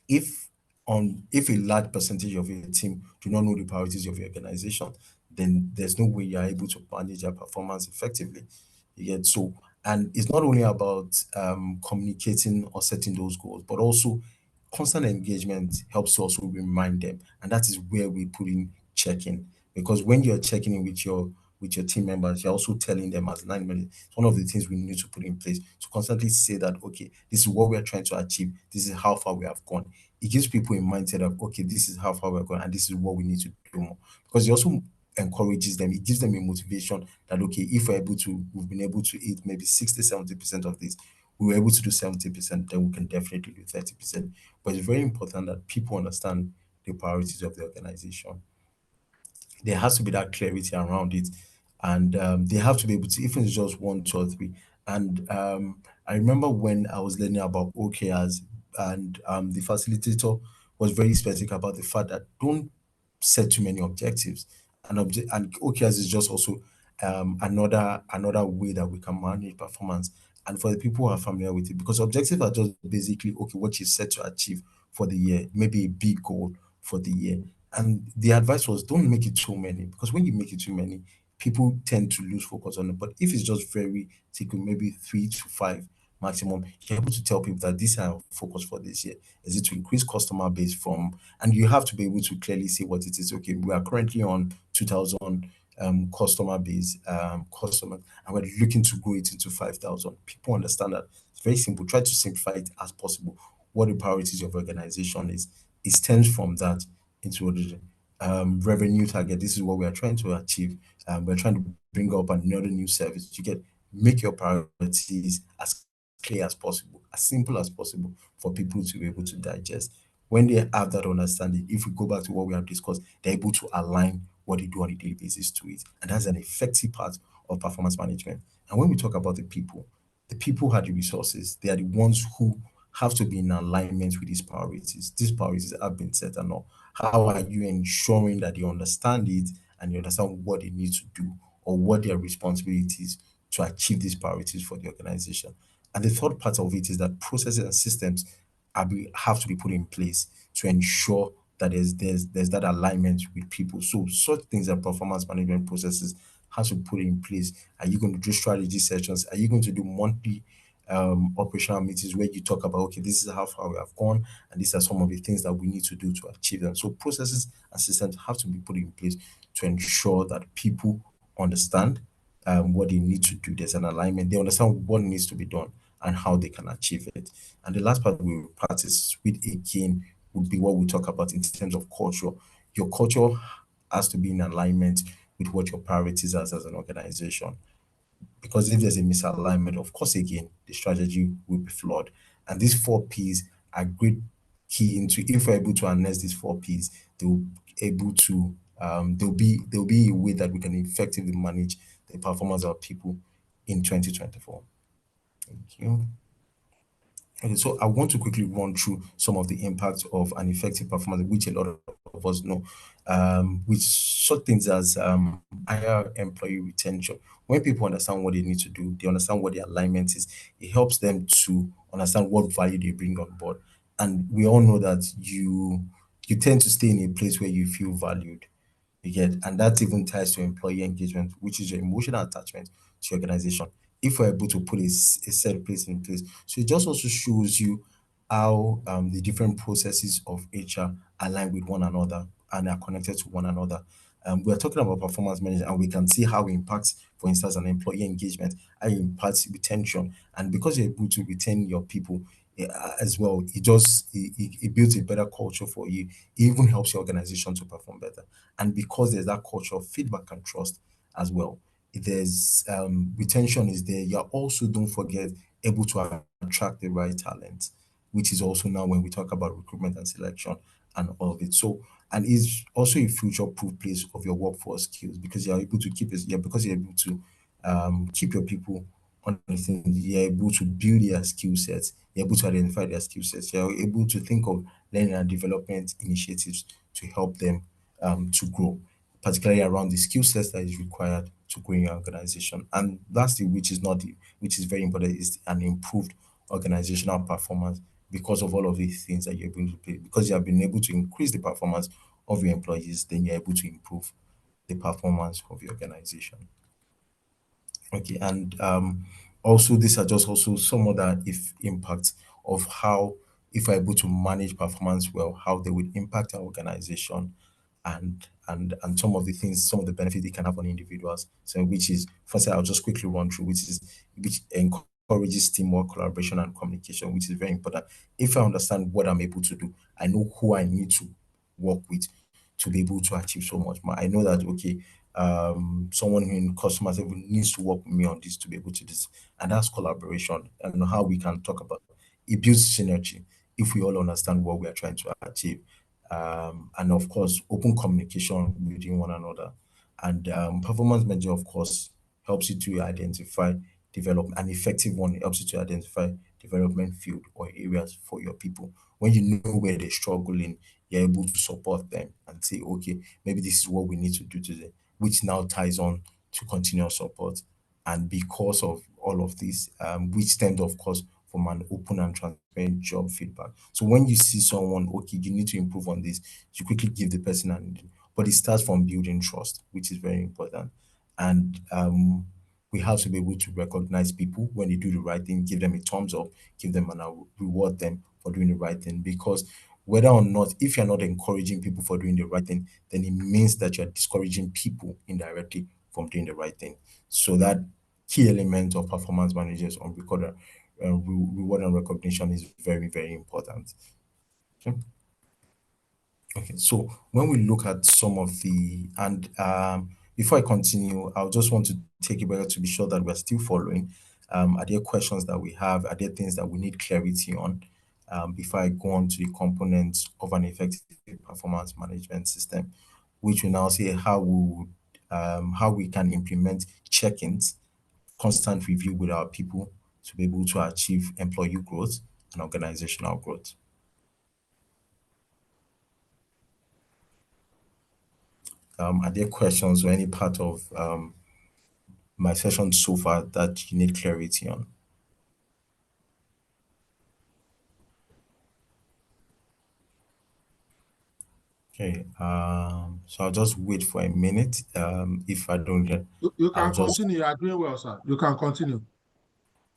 [SPEAKER 2] If a large percentage of your team do not know the priorities of your organization, then there's no way you're able to manage their performance effectively. You get so, and it's not only about communicating or setting those goals, but also constant engagement helps to also remind them, and that is where we put in check-in. Because when you're checking in with your team members, you're also telling them as line manager. It's one of the things we need to put in place to constantly say that, okay, this is what we are trying to achieve. This is how far we have gone. It gives people a mindset of, okay, this is how far we're going, and this is what we need to do more. Because it also encourages them, it gives them a motivation that, okay, if we've been able to eat maybe 60-70% of this, we were able to do 70%, then we can definitely do 30%. But it's very important that people understand the priorities of the organization. There has to be that clarity around it, and they have to be able to, even if it's just one, two, or three. And I remember when I was learning about OKRs, and the facilitator was very specific about the fact that don't set too many objectives. And OKRs is just also another way that we can manage performance. And for the people who are familiar with it, because objectives are just basically, okay, what you set to achieve for the year, maybe a big goal for the year. And the advice was, don't make it too many, because when you make it too many, people tend to lose focus on it. But if it's just very typical, maybe 3 to 5 maximum, you're able to tell people that this is our focus for this year. Is it to increase customer base from, and you have to be able to clearly say what it is. Okay, we are currently on 2,000 customer base, customer, and we're looking to grow it into 5,000. People understand that. It's very simple. Try to simplify it as possible. What the priorities of organization is, it stems from that into the revenue target. This is what we are trying to achieve. We're trying to bring up another new service. Make your priorities as clear as possible, as simple as possible for people to be able to digest. When they have that understanding, if we go back to what we have discussed, they're able to align what they do on a daily basis to it. And that's an effective part of performance management. And when we talk about the people are the resources. They are the ones who have to be in alignment with these priorities. These priorities have been set and all. How are you ensuring that you understand it and you understand what they need to do or what their responsibilities to achieve these priorities for the organization? And the third part of it is that processes and systems have to be put in place to ensure that there's that alignment with people. So such things as performance management processes has to put in place. Are you going to do strategy sessions? Are you going to do monthly operational meetings where you talk about, okay, this is how far we have gone, and these are some of the things that we need to do to achieve them. So processes and systems have to be put in place to ensure that people understand what they need to do. There's an alignment. They understand what needs to be done and how they can achieve it. And the last part we will practice with, again, would be what we talk about in terms of culture. Your culture has to be in alignment with what your priorities are as an organization. Because if there's a misalignment, of course, again, the strategy will be flawed. And these 4 Ps are great key into, if we're able to harness these 4 Ps, they'll able to there'll be a way that we can effectively manage the performance of people in 2024. Thank you. Okay, so I want to quickly run through some of the impacts of an effective performance, which a lot of us know, which sort things as higher employee retention. When people understand what they need to do, they understand what their alignment is, it helps them to understand what value they bring on board. And we all know that you tend to stay in a place where you feel valued. You get, and that even ties to employee engagement, which is your emotional attachment to your organization. If we're able to put a set place in place, so it just also shows you how the different processes of HR align with one another and are connected to one another. We're talking about performance management, and we can see how it impacts, for instance, an employee engagement, how it impacts retention. And because you're able to retain your people, as well. It builds a better culture for you. It even helps your organization to perform better. And because there's that culture of feedback and trust as well, there's retention is there. You're also, don't forget, able to attract the right talent, which is also now when we talk about recruitment and selection and all of it. So, and is also a future-proof place of your workforce skills, because you're able to keep it, yeah, because you're able to keep your people on the thing, you're able to build their skill sets, you're able to identify their skill sets, you're able to think of learning and development initiatives to help them to grow, particularly around the skill sets that is required to grow in your organization. And lastly, which is very important, is an improved organizational performance because of all of these things that you're able to play. Because you have been able to increase the performance of your employees, then you're able to improve the performance of your organization. Okay, and also these are just also some other if impacts of how, if we're able to manage performance well, how they would impact our organization, and some of the things, some of the benefits they can have on individuals. So which is, first I'll just quickly run through, which encourages teamwork, collaboration, and communication, which is very important. If I understand what I'm able to do, I know who I need to work with to be able to achieve so much more. I know that, okay, someone in customer service needs to work with me on this to be able to do this, and that's collaboration and how we can talk about it. Builds synergy if we all understand what we are trying to achieve, and of course open communication within one another. And performance manager, of course, helps you to identify, develop an effective one. It helps you to identify development field or areas for your people. When you know where they're struggling, you're able to support them and say, okay, maybe this is what we need to do today, which now ties on to continuous support. And because of all of this, which stemmed, of course, from an open and transparent job feedback. So when you see someone, okay, you need to improve on this, you quickly give the person but it starts from building trust, which is very important. And we have to be able to recognize people when they do the right thing, give them a thumbs up, give them and reward them for doing the right thing. Because whether or not, if you're not encouraging people for doing the right thing, then it means that you're discouraging people indirectly from doing the right thing. So that key element of performance managers on reward and recognition is very, very important. Okay. Okay, so when we look at some of the, and before I continue, I'll just want to take a minute to be sure that we're still following. Are there questions that we have? Are there things that we need clarity on before I go on to the components of an effective performance management system, which will now say how we can implement check-ins, constant review with our people to be able to achieve employee growth and organizational growth. Are there questions or any part of my session so far that you need clarity on? Okay, so I'll just wait for a minute. If I don't get,
[SPEAKER 1] You can
[SPEAKER 2] I'll just,
[SPEAKER 1] continue. You are doing well, sir. You can continue.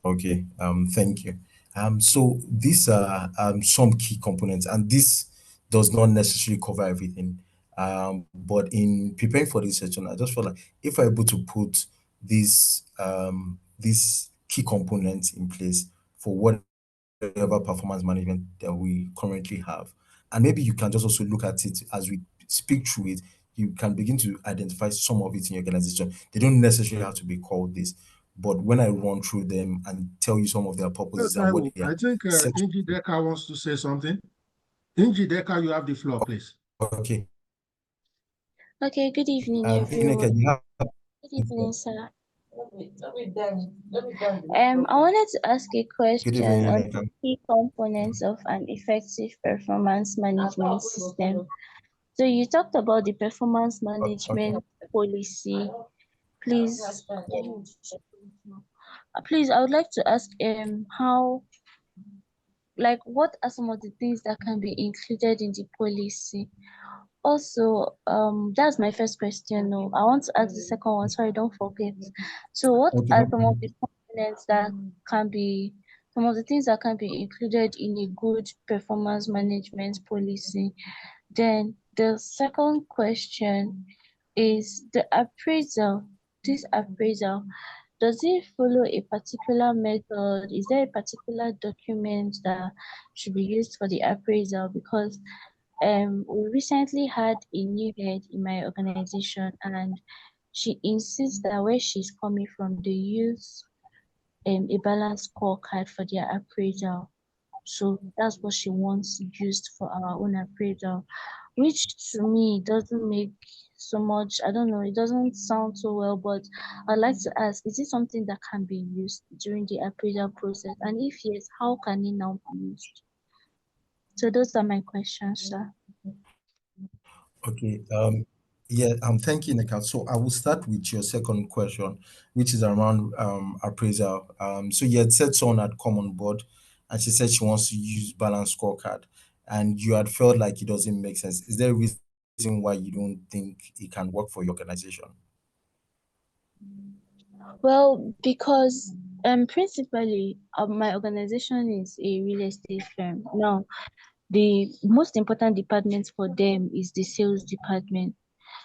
[SPEAKER 2] okay, thank you. So these are some key components, and this does not necessarily cover everything. But in preparing for this session, I just felt like if I'm able to put these key components in place for whatever performance management that we currently have, and maybe you can just also look at it as we speak through it, you can begin to identify some of it in your organization. They don't necessarily have to be called this, but when I run through them and tell you some of their purposes and what they are
[SPEAKER 1] I think
[SPEAKER 2] set to
[SPEAKER 1] Inji
[SPEAKER 2] do.
[SPEAKER 1] Deka wants to say something. Inji Deka, you have the floor, please.
[SPEAKER 2] Okay.
[SPEAKER 5] Okay, good evening,
[SPEAKER 2] Ineke,
[SPEAKER 5] everyone.
[SPEAKER 2] you have
[SPEAKER 5] Good evening, sir. I wanted to ask a
[SPEAKER 2] good
[SPEAKER 5] question
[SPEAKER 2] evening,
[SPEAKER 5] on
[SPEAKER 2] Ineke.
[SPEAKER 5] the key components of an effective performance management system. So you talked about the performance
[SPEAKER 2] Okay.
[SPEAKER 5] management policy. Please, I would like to ask how, like, what are some of the things that can be included in the policy? Also, that's my first question. No, I want to ask the second one, so I don't forget. So what
[SPEAKER 2] Okay,
[SPEAKER 5] are
[SPEAKER 2] no
[SPEAKER 5] some of
[SPEAKER 2] problem.
[SPEAKER 5] the components that can be, some of the things that can be included in a good performance management policy? Then the second question is the appraisal. This appraisal, does it follow a particular method? Is there a particular document that should be used for the appraisal? Because we recently had a new head in my organization, and she insists that where she's coming from, they use a balanced scorecard for their appraisal. So that's what she wants used for our own appraisal, which to me doesn't make so much, I don't know, it doesn't sound so well, but I'd like to ask, is it something that can be used during the appraisal process? And if yes, how can it now be used? So those are my questions, sir.
[SPEAKER 2] Okay. Yeah, I'm thanking Nika. So I will start with your second question, which is around appraisal. So you had said someone had come on board and she said she wants to use balance scorecard, and you had felt like it doesn't make sense. Is there a reason why you don't think it can work for your organization?
[SPEAKER 5] Well, because principally my organization is a real estate firm. Now, the most important department for them is the sales department.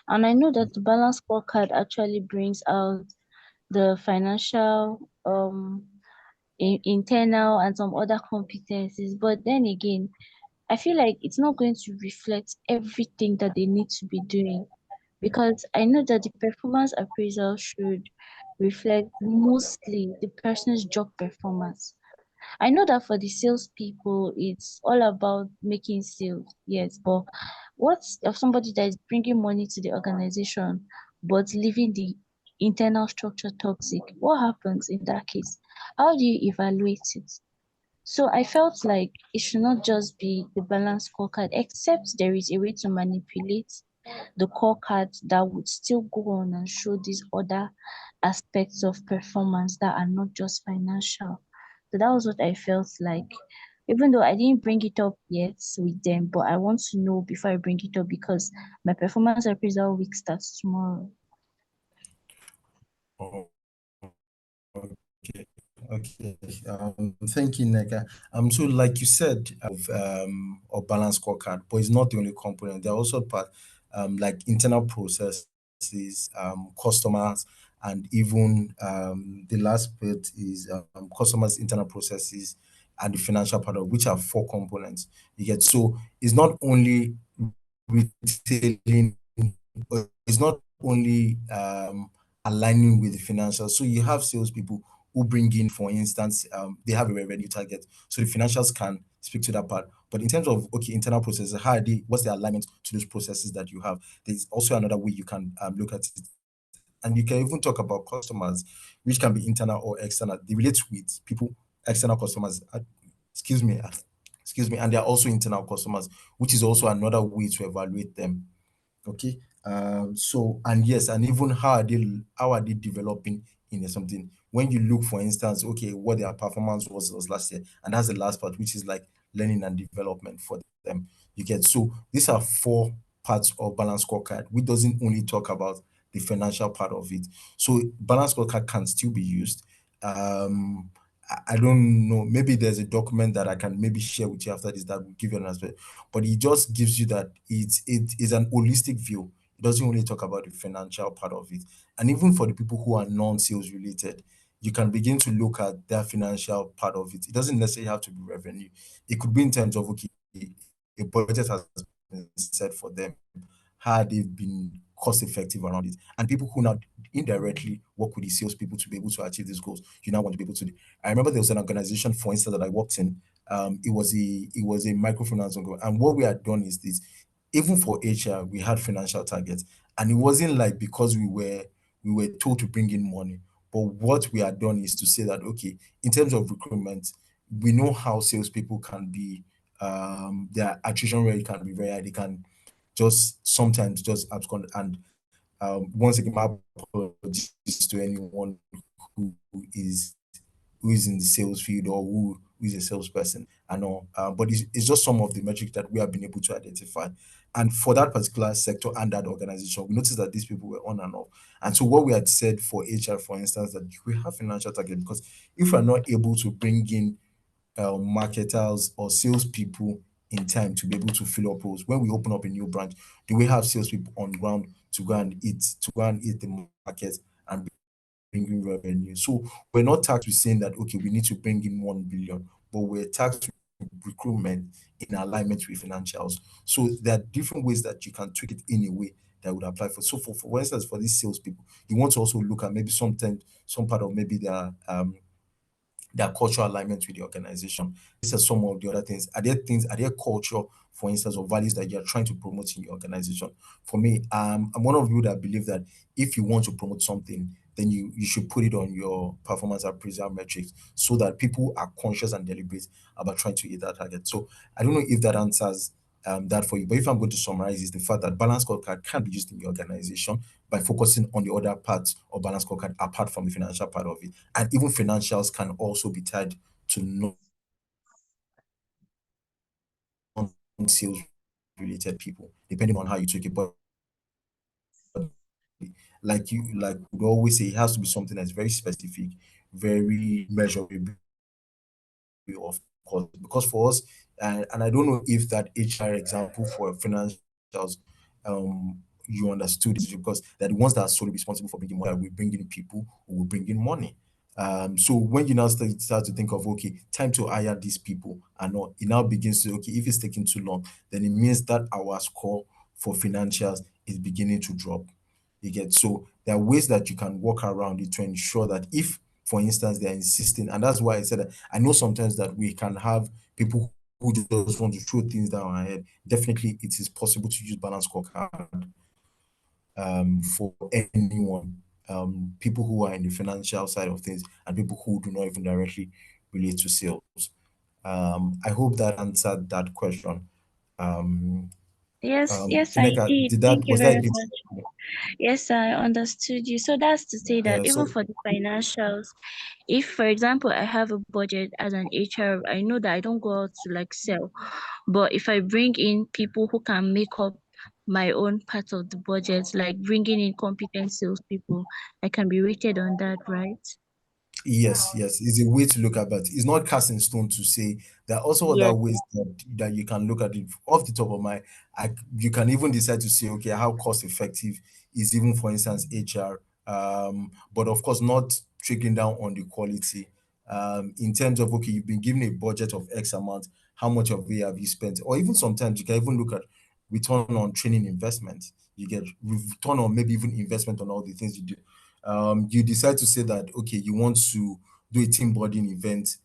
[SPEAKER 5] And I know that the balance scorecard actually brings out the financial, internal and some other competencies. But then again, I feel like it's not going to reflect everything that they need to be doing, because I know that the performance appraisal should reflect mostly the person's job performance. I know that for the salespeople, it's all about making sales, yes, but what's of somebody that is bringing money to the organization but leaving the internal structure toxic? What happens in that case? How do you evaluate it? So I felt like it should not just be the balance scorecard, except there is a way to manipulate the core cards that would still go on and show these other aspects of performance that are not just financial. So that was what I felt like. Even though I didn't bring it up yet with them, but I want to know before I bring it up because my performance appraisal week starts tomorrow.
[SPEAKER 2] Oh, okay. Okay. Thank you, Neka. So like you said, of balance scorecard, but it's not the only component. There are also part like internal processes, customers, and even the last bit is customers' internal processes and the financial part of which are four components. You get, so it's not only retailing, but it's not only aligning with the financials. So you have salespeople who bring in, for instance, they have a revenue target. So the financials can speak to that part. But in terms of, okay, internal processes, how are they, what's the alignment to those processes that you have? There's also another way you can look at it. And you can even talk about customers, which can be internal or external. They relate with people, external customers, excuse me, and they are also internal customers, which is also another way to evaluate them. Okay. So, and yes, and even how are they developing in something? When you look, for instance, okay, what their performance was last year, and that's the last part, which is like learning and development for them. You get, so these are four parts of balance scorecard. We doesn't only talk about the financial part of it. So balance scorecard can still be used. I don't know, maybe there's a document that I can maybe share with you after this that will give you an aspect, but it just gives you that it is an holistic view. It doesn't only talk about the financial part of it. And even for the people who are non-sales related, you can begin to look at their financial part of it. It doesn't necessarily have to be revenue. It could be in terms of, okay, a budget has been set for them, how they've been cost effective around it. And people who now indirectly work with the salespeople to be able to achieve these goals, you now want to be able to. I remember there was an organization, for instance, that I worked in. It was a microfinance organization. And what we had done is this: even for HR, we had financial targets, and it wasn't like because we were told to bring in money. But what we had done is to say that, okay, in terms of recruitment, we know how salespeople can be. Their attrition rate can be very high. They can just sometimes just abscond. And once again, my apologies to anyone who is who is in the sales field or who is a salesperson. I know, but it's just some of the metrics that we have been able to identify. And for that particular sector and that organization, we noticed that these people were on and off. And so what we had said for HR, for instance, that we have financial target, because if we're not able to bring in marketers or salespeople in time to be able to fill up roles, when we open up a new branch, do we have salespeople on ground to go and eat the market and bringing revenue. So we're not taxed with saying that, okay, we need to bring in 1 billion, but we're taxed with recruitment in alignment with financials. So there are different ways that you can tweak it in a way that would apply for. So for instance, for these salespeople, you want to also look at maybe sometimes some part of maybe their cultural alignment with the organization. These are some of the other things. Are there culture, for instance, or values that you're trying to promote in your organization? For me, I'm one of you that believe that if you want to promote something, then you should put it on your performance appraisal metrics so that people are conscious and deliberate about trying to hit that target. So I don't know if that answers that for you, but if I'm going to summarize, is the fact that balance scorecard can be used in your organization by focusing on the other parts of balance scorecard apart from the financial part of it. And even financials can also be tied to non-sales related people, depending on how you take it. But like we always say, it has to be something that's very specific, very measurable, of course, because for us, and I don't know if that HR example for financials, you understood it, because they're the ones that are solely responsible for bringing money. We bring in people who will bring in money. So when you now start to think of, okay, time to hire these people, and not, it now begins to, okay, if it's taking too long, then it means that our score for financials is beginning to drop. You get, so there are ways that you can work around it to ensure that if, for instance, they're insisting, and that's why I said that I know sometimes that we can have people who just want to throw things down our head. Definitely, it is possible to use balance scorecard for anyone, people who are in the financial side of things and people who do not even directly relate to sales. I hope that answered that question.
[SPEAKER 5] Yes, yes, I
[SPEAKER 2] Tineka,
[SPEAKER 5] did.
[SPEAKER 2] did that,
[SPEAKER 5] Thank you
[SPEAKER 2] was that a
[SPEAKER 5] very
[SPEAKER 2] bit?
[SPEAKER 5] much. Yes, I understood you. So that's to say that
[SPEAKER 2] Yeah,
[SPEAKER 5] even
[SPEAKER 2] so
[SPEAKER 5] for the financials, if, for example, I have a budget as an HR, I know that I don't go out to like sell. But if I bring in people who can make up my own part of the budget, like bringing in competent salespeople, I can be rated on that, right?
[SPEAKER 2] yes, it's a way to look at that. It's not cast in stone to say there are also other
[SPEAKER 5] Yes.
[SPEAKER 2] ways that you can look at it off the top of my. You can even decide to say, okay, how cost effective is even, for instance, HR, but of course not trickling down on the quality. In terms of, okay, you've been given a budget of X amount, how much of it have you spent? Or even sometimes you can even look at return on training investment. You get return on maybe even investment on all the things you do. You decide to say that, okay, you want to do a team building event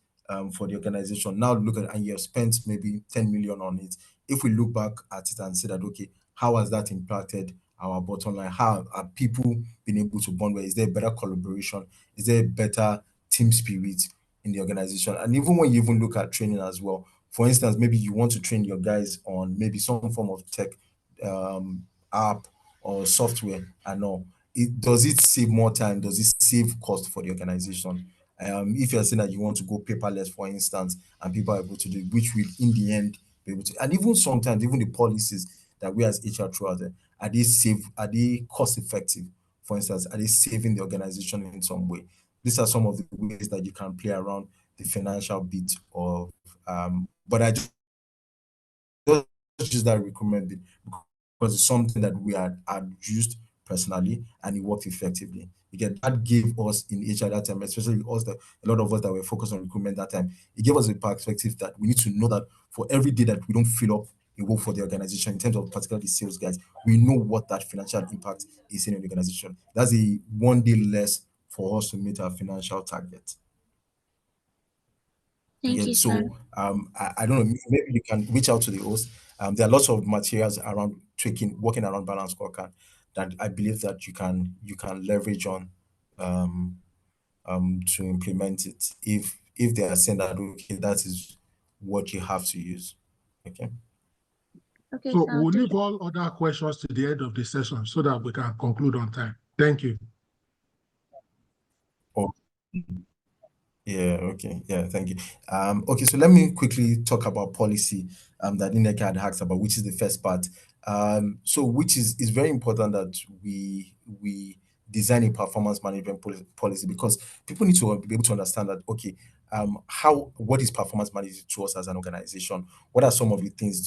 [SPEAKER 2] for the organization. Now look at, and you have spent maybe 10 million on it. If we look back at it and say that, okay, how has that impacted our bottom line? How are people being able to bond well? Is there better collaboration? Is there better team spirit in the organization? And even when you even look at training as well, for instance, maybe you want to train your guys on maybe some form of tech app or software and all. Does it save more time? Does it save cost for the organization? If you're saying that you want to go paperless, for instance, and people are able to do it, which will in the end be able to, and even sometimes even the policies that we as HR throw out there, are they cost effective? For instance, are they saving the organization in some way? These are some of the ways that you can play around the financial bit of but I just use that recruitment bit because it's something that we had used personally and it worked effectively. Again, that gave us in HR that time, especially us, that a lot of us that were focused on recruitment that time, it gave us a perspective that we need to know that for every day that we don't fill up a role for the organization in terms of particularly sales guys, we know what that financial impact is in the organization. That's a 1 day less for us to meet our financial target.
[SPEAKER 5] Thank you, sir.
[SPEAKER 2] So I don't know, maybe you can reach out to the host. There are lots of materials around working around balance scorecard that I believe that you can leverage on to implement it if they are saying that, okay, that is what you have to use. Okay.
[SPEAKER 5] Okay,
[SPEAKER 1] So
[SPEAKER 5] sir.
[SPEAKER 1] we'll leave all other questions to the end of the session so that we can conclude on time. Thank you.
[SPEAKER 2] Oh, yeah, okay. Yeah, thank you. Okay, so let me quickly talk about policy that Ineka had asked about, which is the first part. So which is very important that we design a performance management policy, because people need to be able to understand that, okay, what is performance management to us as an organization? What are some of the things?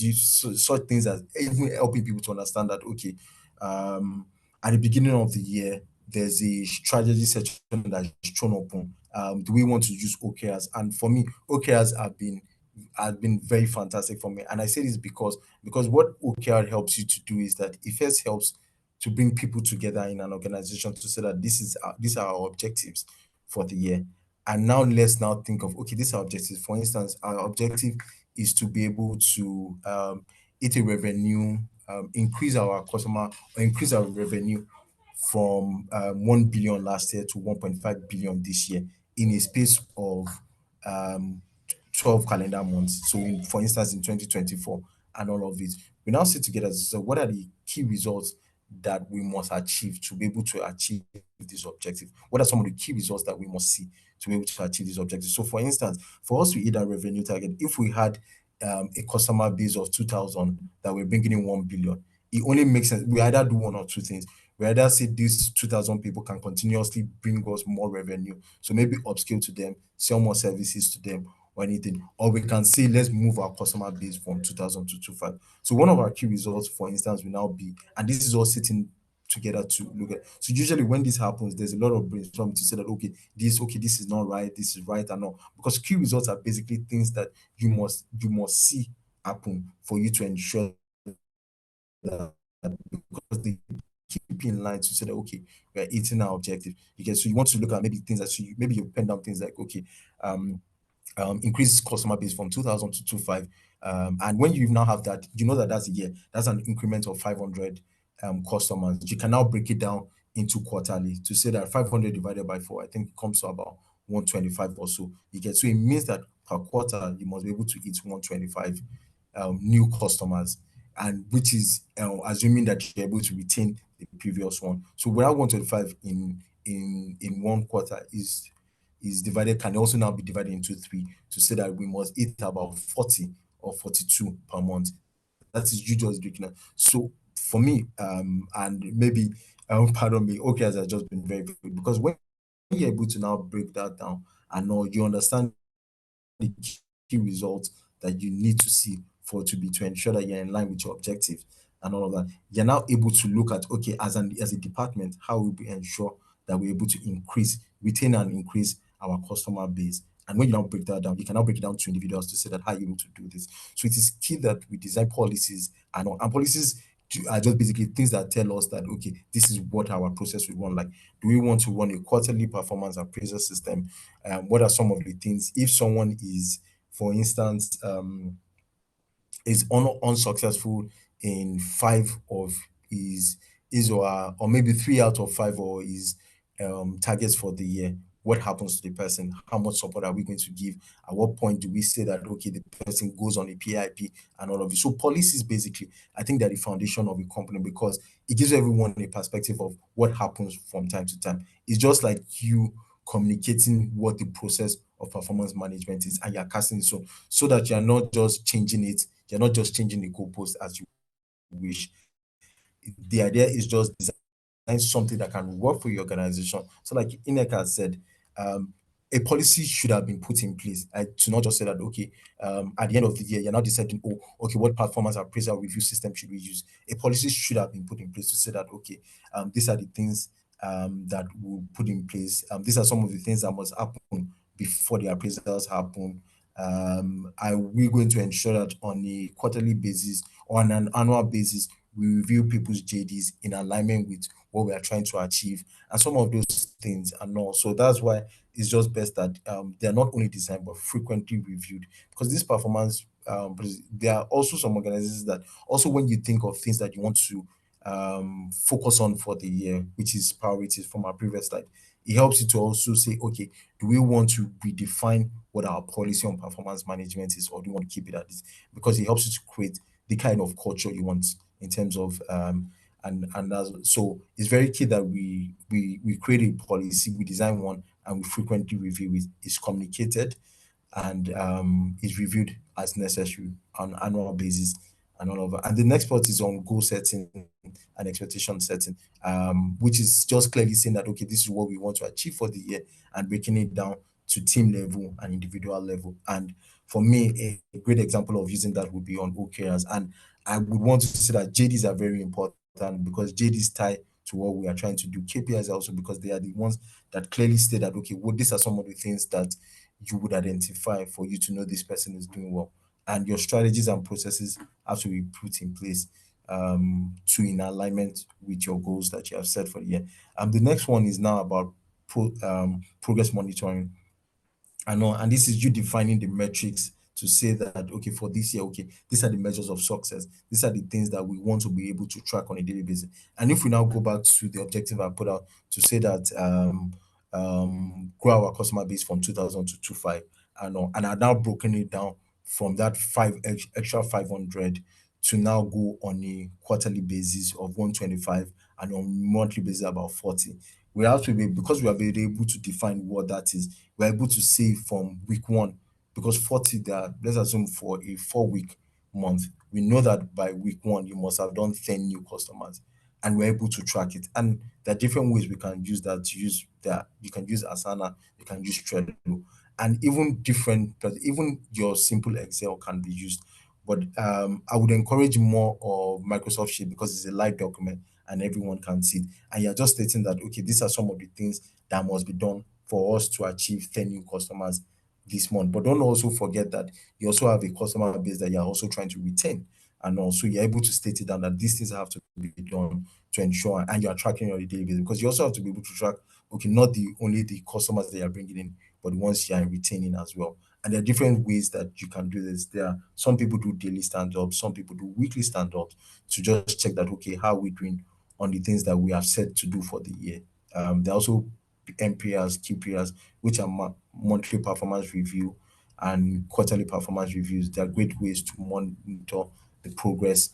[SPEAKER 2] Such things as even helping people to understand that, okay, at the beginning of the year, there's a strategy section that is thrown open. Do we want to use OKRs? And for me, OKRs have been very fantastic for me. And I say this because what OKR helps you to do is that it first helps to bring people together in an organization to say that these are our objectives for the year. And now let's now think of, okay, these are objectives. For instance, our objective is to be able to hit a revenue, increase our customer, or increase our revenue from 1 billion last year to 1.5 billion this year in a space of 12 calendar months. So, for instance, in 2024 and all of it, we now sit together. So, what are the key results that we must achieve to be able to achieve this objective? What are some of the key results that we must see to be able to achieve this objective? So, for instance, for us to hit our revenue target, if we had a customer base of 2,000 that we're bringing in 1 billion, it only makes sense. We either do one or two things. We either say these 2,000 people can continuously bring us more revenue, so maybe upscale to them, sell more services to them, or anything, or we can say let's move our customer base from 2,000 to 25. So one of our key results, for instance, will now be, and this is all sitting together to look at. So usually when this happens, there's a lot of brainstorming to say that this is not right, this is right, and all, because key results are basically things that you must see happen for you to ensure that, because they keep in line to say that we're hitting our objective. So you want to look at maybe things that maybe you pen down things like increase customer base from 2,000 to 25. And when you now have that, you know that that's a year, that's an increment of 500 customers. You can now break it down into quarterly to say that 500 divided by 4, I think it comes to about 125 or so. So it means that per quarter, you must be able to hit 125 new customers, and which is assuming that you're able to retain the previous one. So without 125 in one quarter is divided, can also now be divided into 3 to say that we must hit about 40 or 42 per month. That is you just looking at. So for me, and maybe pardon me, OKRs has just been very good, because when you're able to now break that down and now you understand the key results that you need to see to ensure that you're in line with your objective and all of that, you're now able to look at, okay, as a department, how will we ensure that we're able to retain and increase our customer base. And when you now break that down, you can now break it down to individuals to say that how you're able to do this. So it is key that we design policies, and policies are just basically things that tell us that, okay, this is what our process will run like. Do we want to run a quarterly performance appraisal system? What are some of the things if someone is, for instance, is unsuccessful in 5 of his or maybe 3 out of 5 or his targets for the year? What happens to the person? How much support are we going to give? At what point do we say that, okay, the person goes on a PIP and all of this? So policies, basically, I think they're the foundation of a company, because it gives everyone a perspective of what happens from time to time. It's just like you communicating what the process of performance management is, and you're casting it so that you're not just changing it, you're not just changing the goalpost as you wish. The idea is just design something that can work for your organization. So like Ineka said, a policy should have been put in place to not just say that, okay, at the end of the year, you're not deciding, what performance appraisal review system should we use? A policy should have been put in place to say that, okay, these are the things that we'll put in place. These are some of the things that must happen before the appraisals happen. Are we going to ensure that on a quarterly basis or on an annual basis, we review people's JDs in alignment with what we are trying to achieve, and some of those things and all. So that's why it's just best that they're not only designed but frequently reviewed, because this performance, there are also some organizations that also, when you think of things that you want to focus on for the year, which is priorities from our previous slide, it helps you to also say, okay, do we want to redefine what our policy on performance management is, or do you want to keep it at this? Because it helps you to create the kind of culture you want in terms of so it's very key that we create a policy, we design one, and we frequently review it. It's communicated and is reviewed as necessary on an annual basis and all of that. And the next part is on goal setting and expectation setting, which is just clearly saying that, okay, this is what we want to achieve for the year, and breaking it down to team level and individual level. And for me, a great example of using that would be on OKRs. And I would want to say that JDs are very important, because JDs tie to what we are trying to do. KPIs also because they are the ones that clearly state that, okay, well, these are some of the things that you would identify for you to know this person is doing well. And your strategies and processes have to be put in place to in alignment with your goals that you have set for the year. The next one is now about progress monitoring. I know, and this is you defining the metrics to say that, okay, for this year, okay, these are the measures of success. These are the things that we want to be able to track on a daily basis. And if we now go back to the objective I put out to say that grow our customer base from 2,000 to 25, and I now broken it down from that extra 500 to now go on a quarterly basis of 125 and on monthly basis about 40. We have to be, because we have been able to define what that is, we're able to say from week one, because 40 there, let's assume for a 4-week month, we know that by week one you must have done 10 new customers, and we're able to track it. And there are different ways we can use that. To use that, you can use Asana, you can use Trello, and even even your simple Excel can be used. But I would encourage more of Microsoft Sheet because it's a live document and everyone can see it. And you're just stating that, okay, these are some of the things that must be done for us to achieve 10 new customers this month. But don't also forget that you also have a customer base that you're also trying to retain. And also you're able to state it down that these things have to be done to ensure, and you're tracking on a daily basis, because you also have to be able to track, okay, not only the customers that you're bringing in, but the ones you are retaining as well. And there are different ways that you can do this. There are some people do daily stand-ups, some people do weekly stand-ups to just check that, okay, how are we doing on the things that we have set to do for the year. There are also MPRs, QPRs, which are monthly performance review and quarterly performance reviews. They are great ways to monitor the progress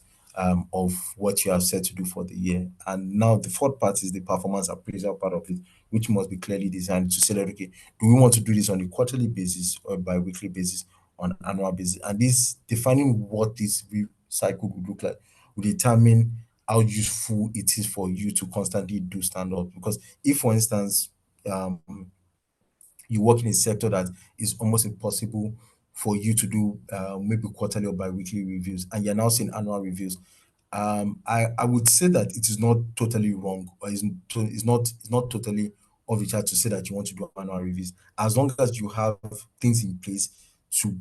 [SPEAKER 2] of what you have set to do for the year. And now the fourth part is the performance appraisal part of it, which must be clearly designed to say that, okay, do we want to do this on a quarterly basis or bi-weekly basis, on annual basis? And this defining what this cycle would look like will determine how useful it is for you to constantly do stand-up. Because if, for instance, you work in a sector that is almost impossible for you to do maybe quarterly or bi-weekly reviews, and you're now seeing annual reviews, I would say that it is not totally wrong, or it's not totally off the chart to say that you want to do annual reviews, as long as you have things in place to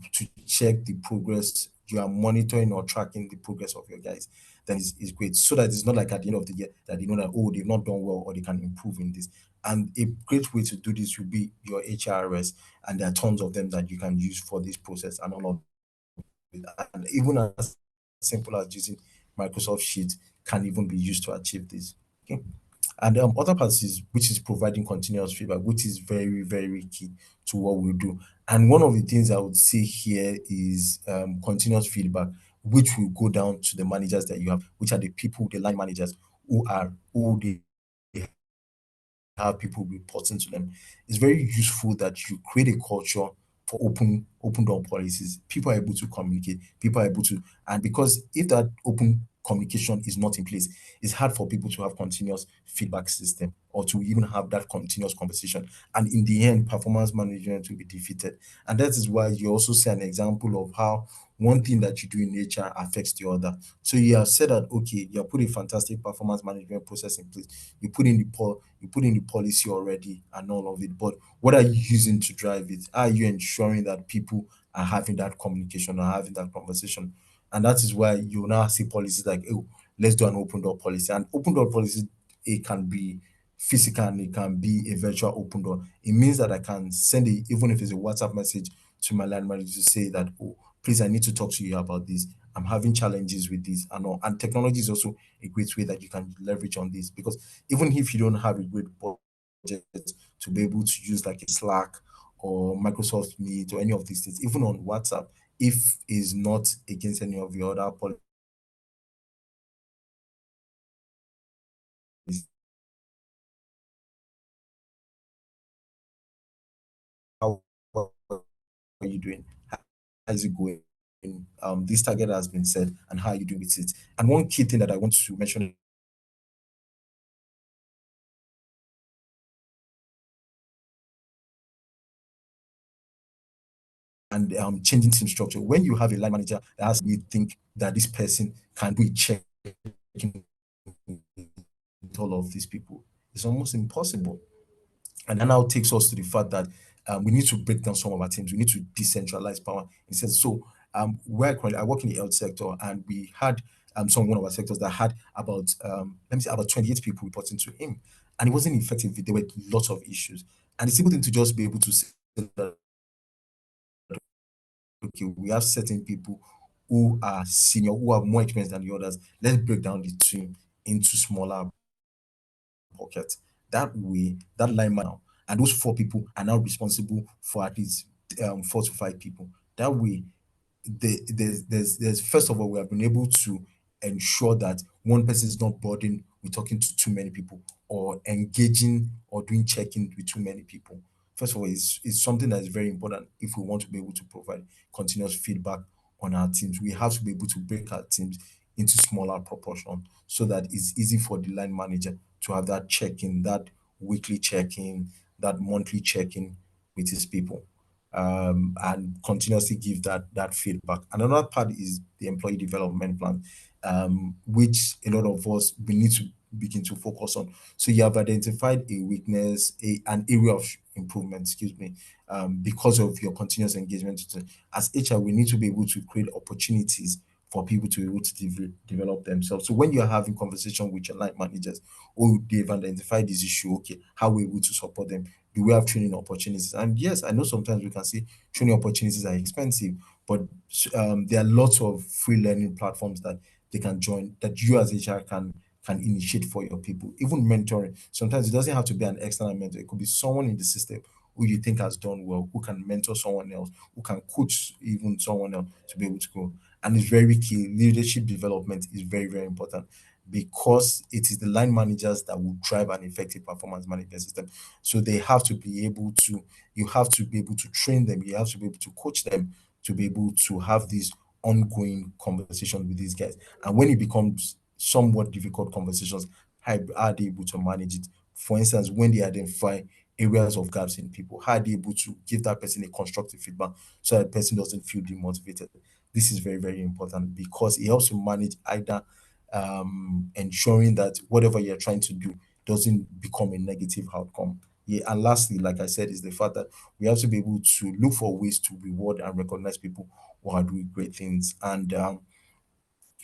[SPEAKER 2] check the progress, you are monitoring or tracking the progress of your guys, then it's great. So that it's not like at the end of the year that you know that, oh, they've not done well or they can improve in this. And a great way to do this would be your HRS, and there are tons of them that you can use for this process and all of it. And even as simple as using Microsoft Sheet can even be used to achieve this. Okay. And other parts is, which is providing continuous feedback, which is very, very key to what we do. And one of the things I would say here is continuous feedback, which will go down to the managers that you have, which are the people, the line managers who they have people reporting to them. It's very useful that you create a culture for open door policies. People are able to communicate, people are able to, and because if that open communication is not in place, it's hard for people to have continuous feedback system or to even have that continuous conversation. And in the end, performance management will be defeated. And that is why you also see an example of how one thing that you do in HR affects the other. So you have said that, okay, you have put a fantastic performance management process in place. You put in the policy already and all of it. But what are you using to drive it? Are you ensuring that people are having that communication or having that conversation? And that is why you now see policies like, oh, let's do an open door policy. And open door policy, it can be physical and it can be a virtual open door. It means that I can send it, even if it's a WhatsApp message to my line manager to say that, oh, please, I need to talk to you about this. I'm having challenges with this and all. And technology is also a great way that you can leverage on this, because even if you don't have a great budget to be able to use like a Slack or Microsoft Meet or any of these things, even on WhatsApp, if is not against any of your other policies, how are you doing? How is it going? This target has been set, and how are you doing with it? And one key thing that I want to mention and changing team structure. When you have a line manager that has me think that this person can do a check all of these people? It's almost impossible. And that now takes us to the fact that we need to break down some of our teams. We need to decentralize power. Instead, so where I work in the health sector, and we had one of our sectors that had about let me say about 28 people reporting to him, and it wasn't effective. There were lots of issues, and it's able to just be able to say that okay, we have certain people who are senior, who have more experience than the others. Let's break down the team into smaller pockets. That way, that line man now, and those 4 people are now responsible for at least 4 to 5 people. That way, there's first of all, we have been able to ensure that one person is not burdened with talking to too many people or engaging or doing checking with too many people. First of all, it's something that is very important if we want to be able to provide continuous feedback on our teams. We have to be able to break our teams into smaller proportion so that it's easy for the line manager to have that check-in, that weekly check-in, that monthly check-in with his people, and continuously give that feedback. And another part is the employee development plan, which a lot of us we need to begin to focus on. So you have identified a weakness, an area of improvement, excuse me, because of your continuous engagement. As HR, we need to be able to create opportunities for people to be able to develop themselves. So when you're having conversation with your line managers, or they've identified this issue, okay, how we're able to support them? Do we have training opportunities? And yes, I know sometimes we can say training opportunities are expensive, but there are lots of free learning platforms that they can join that you as HR can initiate for your people. Even mentoring. Sometimes it doesn't have to be an external mentor. It could be someone in the system who you think has done well, who can mentor someone else, who can coach even someone else to be able to grow. And it's very key. Leadership development is very, very important because it is the line managers that will drive an effective performance management system. So they have to be able to, you have to be able to train them, you have to be able to coach them to be able to have these ongoing conversations with these guys. And when it becomes somewhat difficult conversations, how are they able to manage it? For instance, when they identify areas of gaps in people, how are they able to give that person a constructive feedback so that person doesn't feel demotivated? This is very, very important because it helps you manage either ensuring that whatever you're trying to do doesn't become a negative outcome. Yeah, and lastly, like I said, is the fact that we have to be able to look for ways to reward and recognize people who are doing great things. And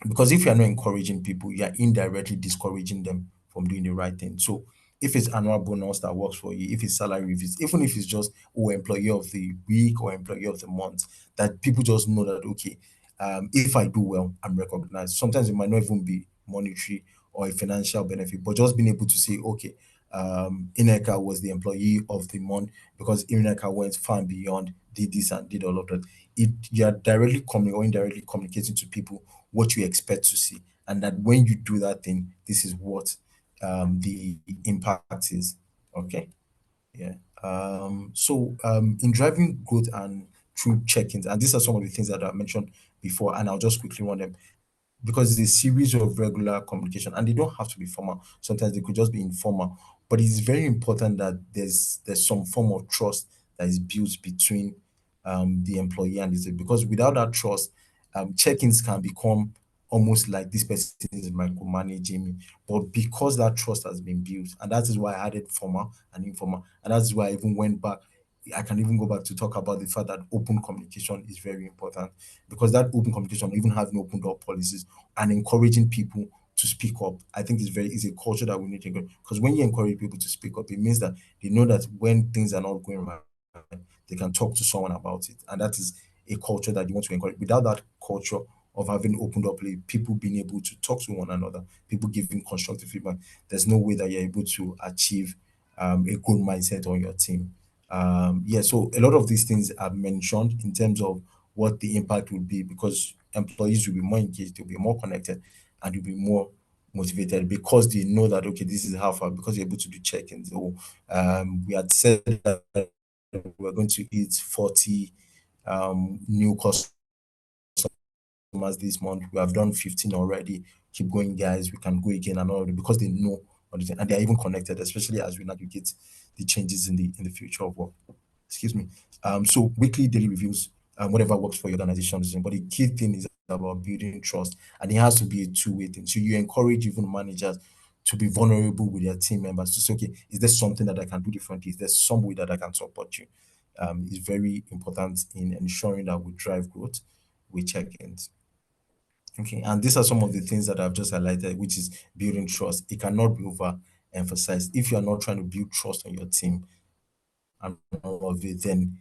[SPEAKER 2] because if you're not encouraging people, you're indirectly discouraging them from doing the right thing. So if it's annual bonus that works for you, if it's salary reviews, even if it's just employee of the week or employee of the month, that people just know that okay, if I do well, I'm recognized. Sometimes it might not even be monetary or a financial benefit, but just being able to say, okay, Ineka was the employee of the month because Ineka went far and beyond, did this and did all of that. You are directly or indirectly communicating to people what you expect to see, and that when you do that thing, this is what the impact is. Okay, yeah. In driving growth and through check-ins, and these are some of the things that I mentioned before, and I'll just quickly run them because it's a series of regular communication, and they don't have to be formal. Sometimes they could just be informal, but it's very important that there's some form of trust that is built between the employee and the because without that trust, check-ins can become almost like this person is micromanaging me. But because that trust has been built, and that is why I added formal and informal, and that's why I even went back. I can even go back to talk about the fact that open communication is very important because that open communication, even having open door policies and encouraging people to speak up, I think is a culture that we need to go. Because when you encourage people to speak up, it means that they know that when things are not going right, they can talk to someone about it. And that is a culture that you want to encourage. Without that culture of having opened up, people being able to talk to one another, people giving constructive feedback, there's no way that you're able to achieve a good mindset on your team. So a lot of these things are mentioned in terms of what the impact would be because employees will be more engaged, they'll be more connected, and will be more motivated because they know that okay, this is how far because you're able to do check-ins. So we had said that we're going to hit 40 new customers this month. We have done 15 already. Keep going, guys. We can go again and all because they know and they're even connected, especially as we navigate the changes in the future of work. Excuse me. So weekly daily reviews, whatever works for your organization, but the key thing is about building trust, and it has to be a two-way thing. So you encourage even managers to be vulnerable with their team members to say, okay, is there something that I can do differently? Is there some way that I can support you? Is very important in ensuring that we drive growth with check-ins. Okay, and these are some of the things that I've just highlighted, which is building trust. It cannot be overemphasized. If you are not trying to build trust on your team and all of it, then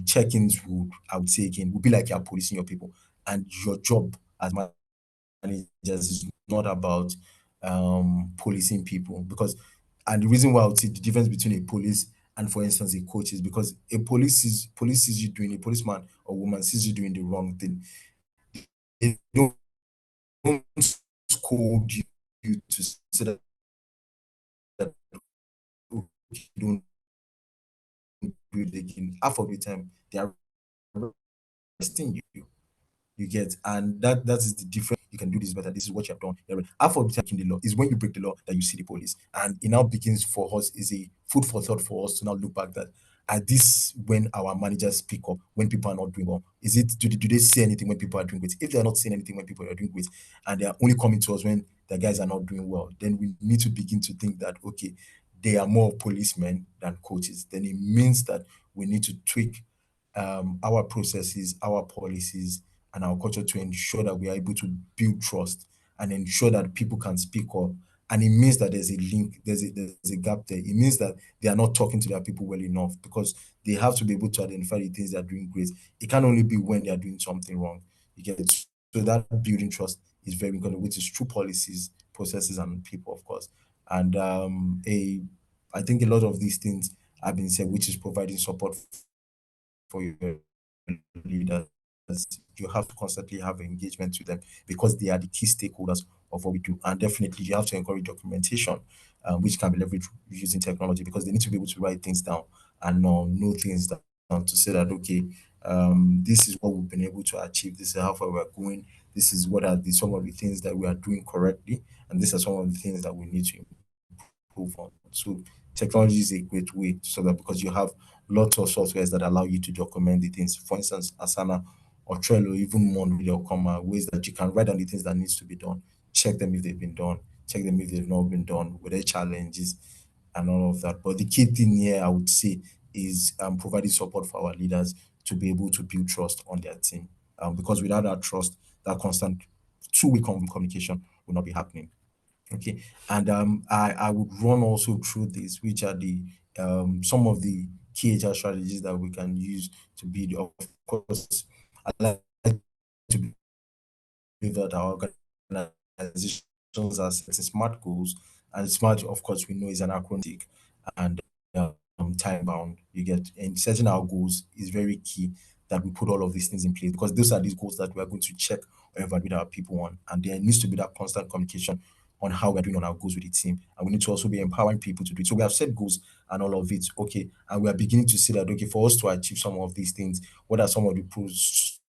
[SPEAKER 2] check-ins would, I would say again, would be like you're policing your people. And your job as managers is not about policing people, because, and the reason why I would say the difference between a police and, for instance, a coach is because a police sees you doing, a policeman or woman sees you doing the wrong thing. They don't scold you to say that "Oh, you don't do it again." Half of the time, they are arresting you. You get, and that is the difference. You can do this better. This is what you have done. Half of the time in the law is when you break the law that you see the police, and it now begins for us, is a food for thought for us to now look back that at this, when our managers speak up when people are not doing well, is it, do they say anything when people are doing great? If they are not saying anything when people are doing great, and they are only coming to us when the guys are not doing well, then we need to begin to think that, okay, they are more policemen than coaches. Then it means that we need to tweak our processes, our policies, and our culture to ensure that we are able to build trust and ensure that people can speak up. And it means that there's a link, there's a gap there. It means that they are not talking to their people well enough, because they have to be able to identify the things they are doing great. It can only be when they are doing something wrong. You get it? So that building trust is very important, which is through policies, processes, and people, of course. And I think a lot of these things have been said, which is providing support for your leaders. You have to constantly have engagement with them, because they are the key stakeholders of what we do. And definitely you have to encourage documentation, which can be leveraged using technology, because they need to be able to write things down and know things down to say that, okay, this is what we've been able to achieve, this is how far we're going, this is what are some of the things that we are doing correctly, and these are some of the things that we need to improve on. So technology is a great way to solve that, because you have lots of softwares that allow you to document the things. For instance, Asana or Trello, even Monday, they'll come ways that you can write down the things that needs to be done, check them if they've been done, check them if they've not been done, with their challenges and all of that. But the key thing here, I would say, is providing support for our leaders to be able to build trust on their team. Because without that trust, that constant two-way communication will not be happening. Okay, and I would run also through this, which are the some of the key HR strategies that we can use to build. Of course, I like to believe that our organizations are setting SMART goals, and SMART, of course, we know is an acronym, and time bound. You get, and setting our goals is very key, that we put all of these things in place, because those are these goals that we are going to check or evaluate our people on, and there needs to be that constant communication on how we're doing on our goals with the team. And we need to also be empowering people to do it. So we have set goals and all of it, okay, and we are beginning to see that, okay, for us to achieve some of these things, what are some of the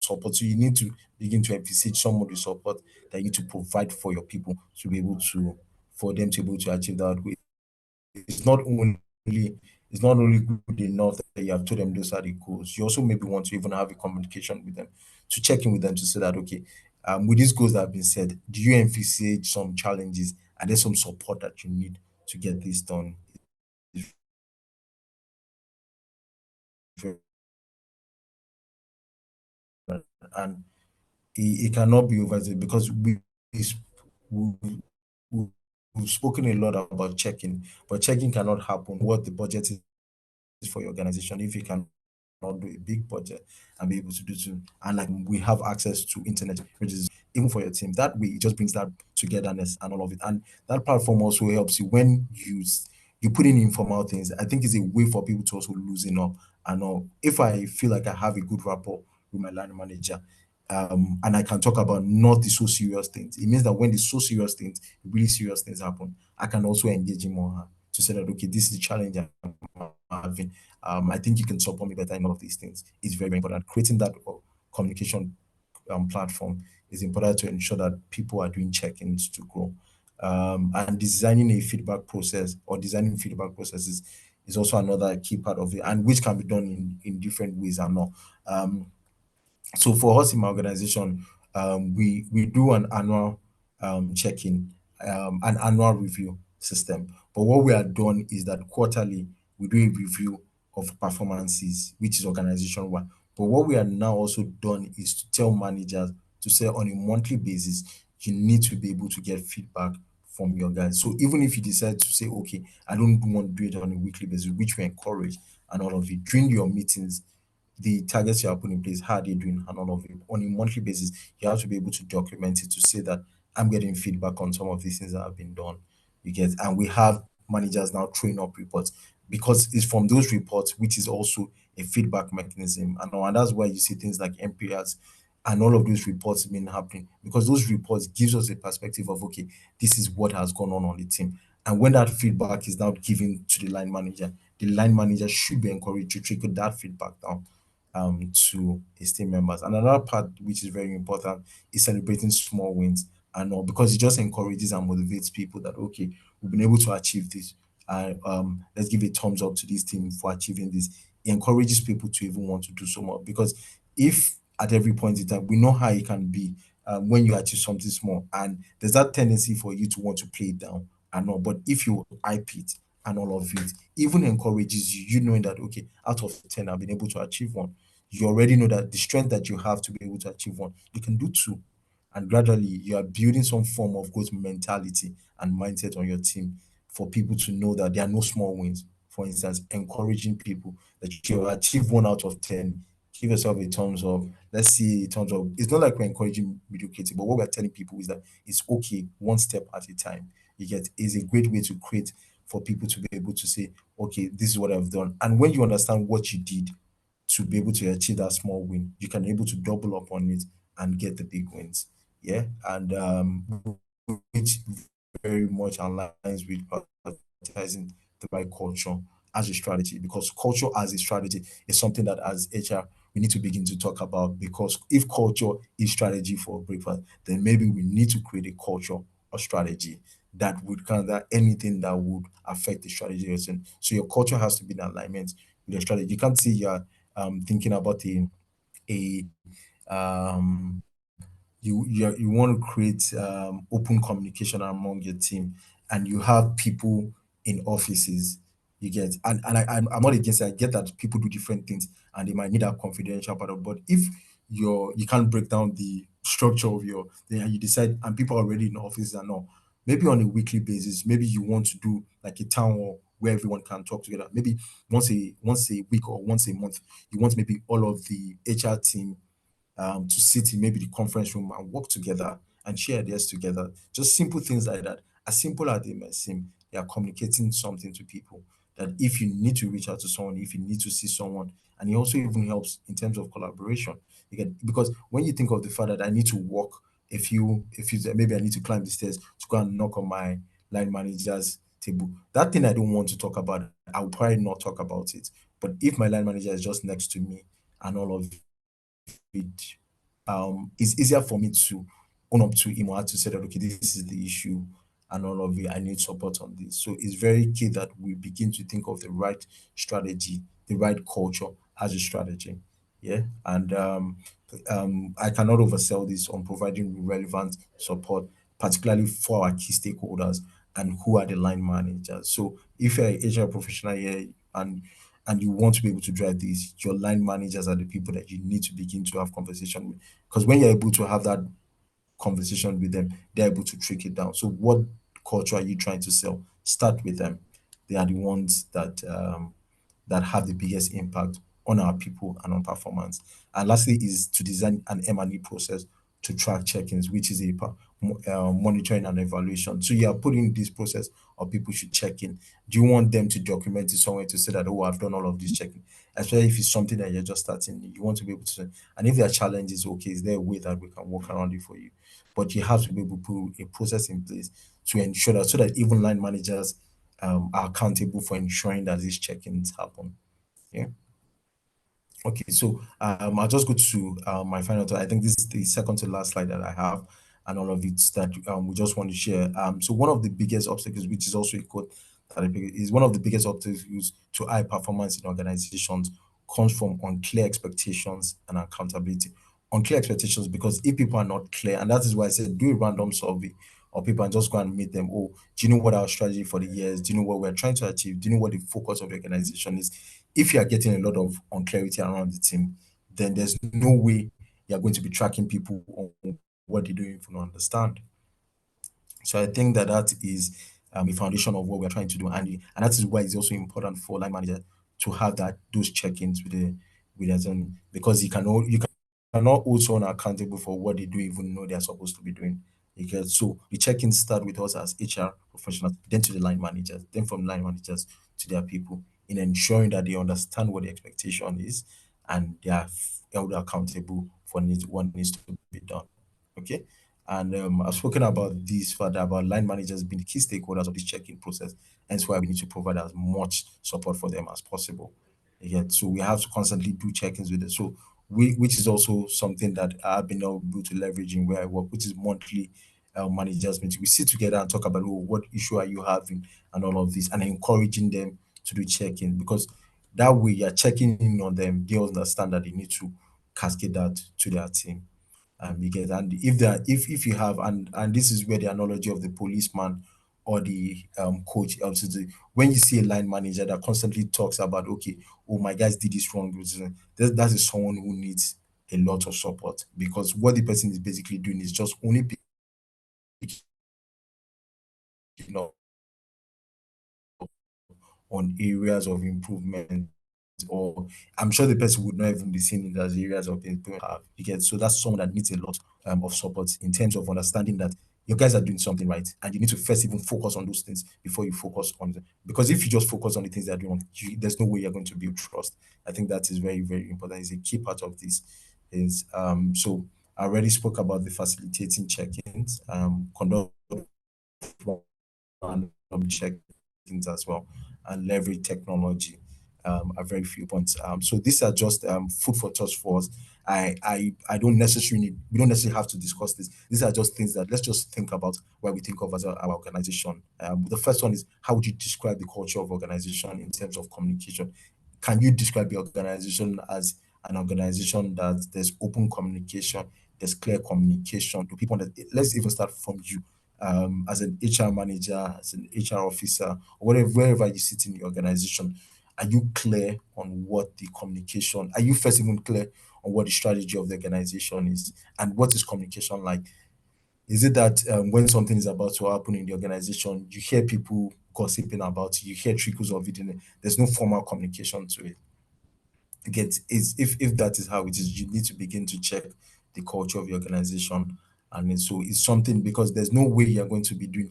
[SPEAKER 2] support? So you need to begin to envisage some of the support that you need to provide for your people to be able to, for them to be able to achieve that goal. It's not only good enough that you have told them those are the goals. You also maybe want to even have a communication with them, to check in with them, to say that, okay, with these goals that have been said, do you envisage some challenges? Are there some support that you need to get this done? And it cannot be overstated, because we, we've spoken a lot about checking, but checking cannot happen what the budget is for your organization if you can not do a big budget and be able to do so. And like, we have access to internet, which is even for your team. That way, it just brings that togetherness and all of it. And that platform also helps you when you put in informal things. I think it's a way for people to also loosen up. And if I feel like I have a good rapport with my line manager, and I can talk about not the so serious things, it means that when the so serious things, really serious things happen, I can also engage him more to say that, okay, this is the challenge I'm having. I think you can support me better in all of these things. It's very, very important. Creating that communication platform is important to ensure that people are doing check-ins to grow. And designing a feedback process, or designing feedback processes, is also another key part of it, and which can be done in different ways and all. So for us in my organization, we do an annual check-in, an annual review system. But what we have done is that quarterly we do a review of performances, which is organization one. But what we are now also done is to tell managers to say on a monthly basis, you need to be able to get feedback from your guys. So even if you decide to say, okay, I don't want to do it on a weekly basis, which we encourage and all of it, during your meetings, the targets you are putting in place, how are they doing, and all of it. On a monthly basis, you have to be able to document it to say that I'm getting feedback on some of these things that have been done. You get, and we have managers now train up reports because it's from those reports, which is also a feedback mechanism. And that's why you see things like MPRs and all of those reports been happening because those reports gives us a perspective of okay, this is what has gone on the team. And when that feedback is now given to the line manager should be encouraged to trickle that feedback down to his team members. And another part which is very important is celebrating small wins and all because it just encourages and motivates people that okay, we've been able to achieve this. And let's give a thumbs up to this team for achieving this. It encourages people to even want to do so more because if at every point in time we know how it can be when you achieve something small and there's that tendency for you to want to play it down and all. But if you hype it and all of it, even encourages you knowing that okay, out of 10, I've been able to achieve one. You already know that the strength that you have to be able to achieve one, you can do two. And gradually you are building some form of growth mentality and mindset on your team for people to know that there are no small wins. For instance, encouraging people that you achieve 1 out of 10, give yourself a thumbs up. Let's see a thumbs up. It's not like we're encouraging mediocrity, but what we're telling people is that it's okay, one step at a time. You get is a great way to create for people to be able to say, okay, this is what I've done. And when you understand what you did to be able to achieve that small win, you can be able to double up on it and get the big wins. Yeah. And which very much aligns with prioritizing the right culture as a strategy because culture as a strategy is something that as HR we need to begin to talk about because if culture is strategy for breakfast, then maybe we need to create a culture or strategy that would counter anything that would affect the strategy. So your culture has to be in alignment with your strategy. You can't see you're thinking about a you want to create open communication among your team and you have people in offices you get I'm not against it. I get that people do different things and they might need a confidential part of but if you can't break down the structure of your then you decide and people are already in offices and all maybe on a weekly basis maybe you want to do like a town hall where everyone can talk together maybe once a week or once a month you want maybe all of the HR team to sit in maybe the conference room and work together and share ideas together. Just simple things like that. As simple as they may seem, they are communicating something to people. That if you need to reach out to someone, if you need to see someone, and it also even helps in terms of collaboration. Because when you think of the fact that I need to walk if you maybe I need to climb the stairs to go and knock on my line manager's table. That thing I don't want to talk about, I will probably not talk about it. But if my line manager is just next to me and all of it it's easier for me to own up to him or to say that okay this is the issue and all of it I need support on this so it's very key that we begin to think of the right strategy the right culture as a strategy yeah and I cannot oversell this on providing relevant support particularly for our key stakeholders and who are the line managers so if you're an HR professional here and you want to be able to drive this, your line managers are the people that you need to begin to have conversation with. Because when you're able to have that conversation with them, they're able to trick it down. So what culture are you trying to sell? Start with them. They are the ones that have the biggest impact on our people and on performance. And lastly is to design an M&E process to track check-ins, which is a monitoring and evaluation. So you are putting this process of people should check in. Do you want them to document it somewhere to say that, oh, I've done all of this checking? Especially if it's something that you're just starting, you want to be able to say, and if there are challenges, okay, is there a way that we can work around it for you? But you have to be able to put a process in place to ensure that so that even line managers are accountable for ensuring that these check-ins happen. Yeah. Okay, so I'll just go to my final thought. I think this is the second to last slide that I have, and all of it that we just want to share. So one of the biggest obstacles, which is also a quote that is one of the biggest obstacles to high performance in organizations, comes from unclear expectations and accountability. Unclear expectations because if people are not clear, and that is why I said do a random survey or people and just go and meet them. Oh, do you know what our strategy for the years? Do you know what we're trying to achieve? Do you know what the focus of the organization is? If you are getting a lot of unclarity around the team, then there's no way you're going to be tracking people on what they don't even understand. So I think that that is a foundation of what we're trying to do, and that is why it's also important for line manager to have that those check-ins with their zone, because you cannot hold someone accountable for what they don't even know they're supposed to be doing. You get so the check-ins start with us as HR professionals, then to the line managers, then from line managers to their people, in ensuring that they understand what the expectation is and they are held accountable for what needs to be done. Okay. And I've spoken about this further about line managers being the key stakeholders of this check-in process. Hence why we need to provide as much support for them as possible. Again, so we have to constantly do check-ins with it. So which is also something that I've been able to leverage in where I work, which is monthly managers meeting. We sit together and talk about, oh, what issue are you having and all of this, and encouraging them to do check-in, because that way you're checking in on them. They understand that they need to cascade that to their team. You get, and if there if you have, and this is where the analogy of the policeman or the coach helps you to, when you see a line manager that constantly talks about, okay, oh, my guys did this wrong, that is someone who needs a lot of support, because what the person is basically doing is just only picking up on areas of improvement, or I'm sure the person would not even be seeing it as areas of improvement. You get, so that's someone that needs a lot of support in terms of understanding that your guys are doing something right, and you need to first even focus on those things before you focus on them. Because if you just focus on the things they're doing, there's no way you're going to build trust. I think that is very, very important. It's a key part of this. Is so I already spoke about the facilitating check-ins, conduct random check-ins as well, and leverage technology. Are very few points. So these are just food for thought for us. I don't necessarily need, we don't necessarily have to discuss this. These are just things that let's just think about what we think of as our organization. The first one is, how would you describe the culture of organization in terms of communication? Can you describe your organization as an organization that there's open communication, there's clear communication to people that, let's even start from you, as an HR manager, as an HR officer, or whatever, wherever you sit in the organization, are you clear on what the communication, are you first even clear on what the strategy of the organization is, and what is communication like? Is it that when something is about to happen in the organization, you hear people gossiping about it, you hear trickles of it, and there's no formal communication to it? Get is if that is how it is, you need to begin to check the culture of your organization. And so it's something, because there's no way you're going to be doing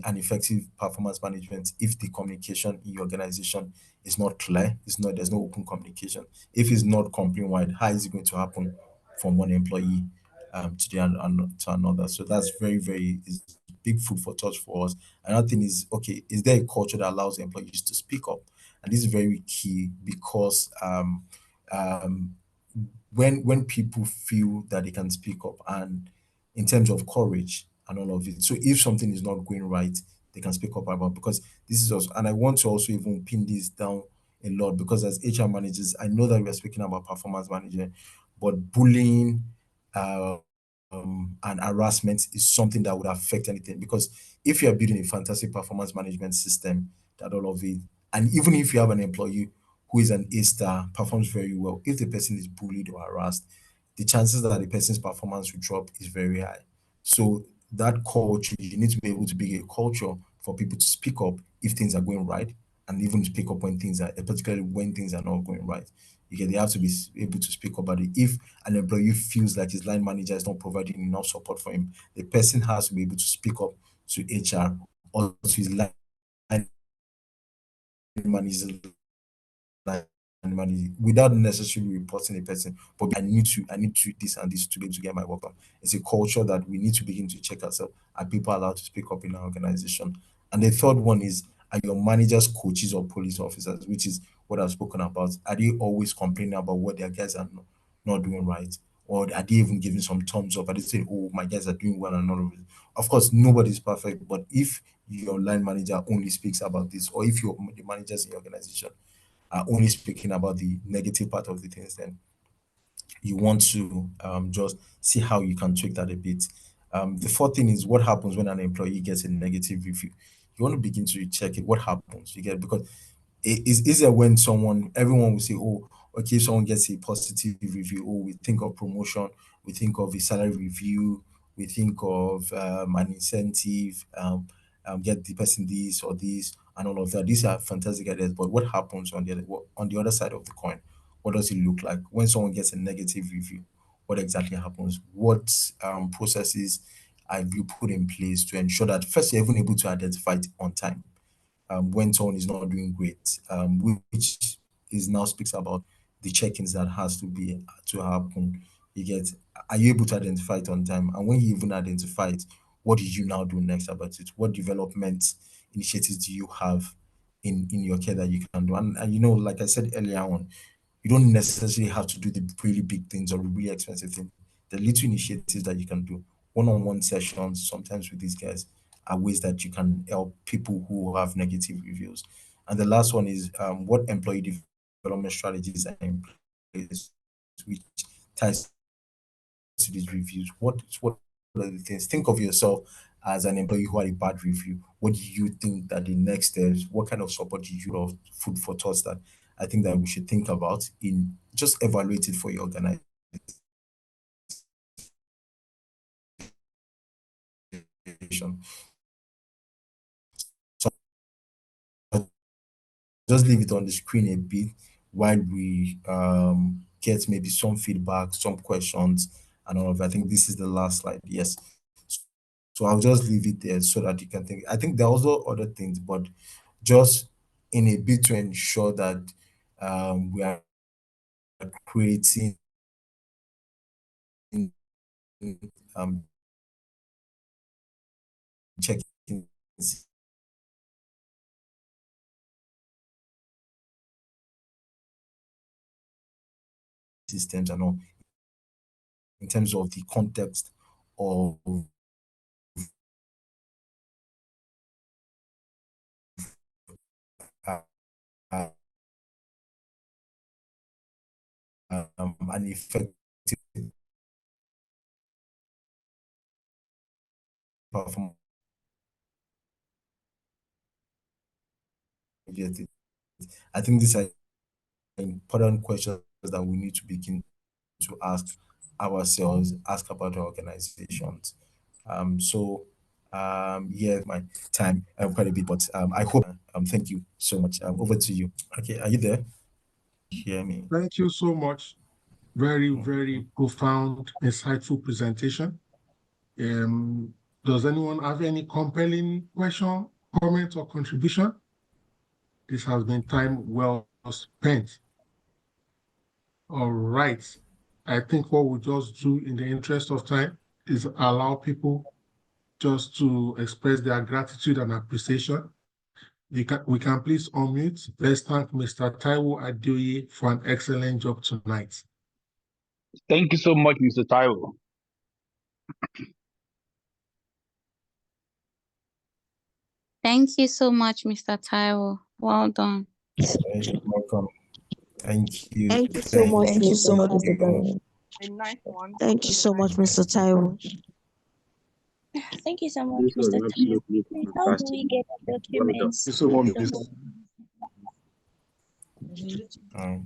[SPEAKER 2] an effective performance management if the communication in your organization is not clear, it's not, there's no open communication. If it's not company wide, how is it going to happen from one employee to to another? So that's very, very is big food for thought for us. Another thing is, okay, is there a culture that allows employees to speak up? And this is very key, because um, when people feel that they can speak up, and in terms of courage and all of it, so if something is not going right, they can speak up about, because this is also, and I want to also even pin this down a lot, because as HR managers, I know that we are speaking about performance management, but bullying uh, and harassment is something that would affect anything, because if you are building a fantastic performance management system, that all of it, and even if you have an employee who is an A-star, performs very well, if the person is bullied or harassed, the chances that the person's performance will drop is very high. So that culture, you need to be able to build a culture for people to speak up if things are going right, and even speak up when things are, particularly when things are not going right. They have to be able to speak about it. If an employee feels like his line manager is not providing enough support for him, the person has to be able to speak up to HR or to his line manager, like money, without necessarily reporting a person, but I need to do this and this to be able to get my work done. It's a culture that we need to begin to check ourselves. Are people allowed to speak up in our organization? And the third one is, are your managers coaches or police officers, which is what I've spoken about? Are they always complaining about what their guys are not doing right? Or are they even giving some thumbs up? Are they saying, oh, my guys are doing well and all of it? Of course, nobody's perfect, but if your line manager only speaks about this, or if the managers in your organization are only speaking about the negative part of the things, then you want to just see how you can tweak that a bit. The fourth thing is what happens when an employee gets a negative review. You want to begin to check it. What happens? You get, because it is easier when everyone will say, oh, okay, if someone gets a positive review, oh, we think of promotion, we think of a salary review, we think of an incentive, get the person this or this and all of that. These are fantastic ideas, but what happens on the other side of the coin? What does it look like when someone gets a negative review? What exactly happens? What processes have you put in place to ensure that first you're even able to identify it on time when someone is not doing great, which is now speaks about the check-ins that has to happen. You get, are you able to identify it on time? And when you even identify it, what do you now do next about it? What development initiatives do you have in your care that you can do? And you know, like I said earlier on, you don't necessarily have to do the really big things or really expensive things. The little initiatives that you can do, one-on-one sessions, sometimes with these guys, are ways that you can help people who have negative reviews. And the last one is what employee development strategies are in place, which ties to these reviews. What are the things? Think of yourself as an employee who had a bad review. What do you think that the next steps? What kind of support do you have? Food for thoughts that I think that we should think about in just evaluate it for your organization. So just leave it on the screen a bit while we get maybe some feedback, some questions, and all of that. I think this is the last slide. Yes. So I'll just leave it there so that you can think. I think there are also other things, but just in a bit to ensure that we are creating checking systems and all in terms of the context of an effective performance. I think these are important questions that we need to begin to ask ourselves, ask about our organizations. Yeah, my time quite a bit, but I hope thank you so much. Over to you. Okay, are you there? Hear me?
[SPEAKER 1] Thank you so much. Very, very profound, insightful presentation. Does anyone have any compelling question, comment, or contribution? This has been time well spent. All right. I think what we'll just do in the interest of time is allow people just to express their gratitude and appreciation. We can please unmute. Let's thank Mr. Taiwo Adeoye for an excellent job tonight.
[SPEAKER 6] Thank you so much, Mr. Taiwo.
[SPEAKER 7] Thank you so much, Mr. Taiwo. Well done.
[SPEAKER 2] You're welcome. Thank you.
[SPEAKER 8] Thank you so much,
[SPEAKER 9] Thank you so much, Mr.
[SPEAKER 8] Mr.
[SPEAKER 9] Taiwo.
[SPEAKER 8] A nice one.
[SPEAKER 9] Thank you so much, Mr. Taiwo.
[SPEAKER 5] Thank you so much,
[SPEAKER 3] This was
[SPEAKER 5] Mr. Taiwo.
[SPEAKER 3] absolutely
[SPEAKER 5] Please, how do
[SPEAKER 3] fantastic.
[SPEAKER 5] we get the
[SPEAKER 3] Well done.
[SPEAKER 5] documents?
[SPEAKER 1] So,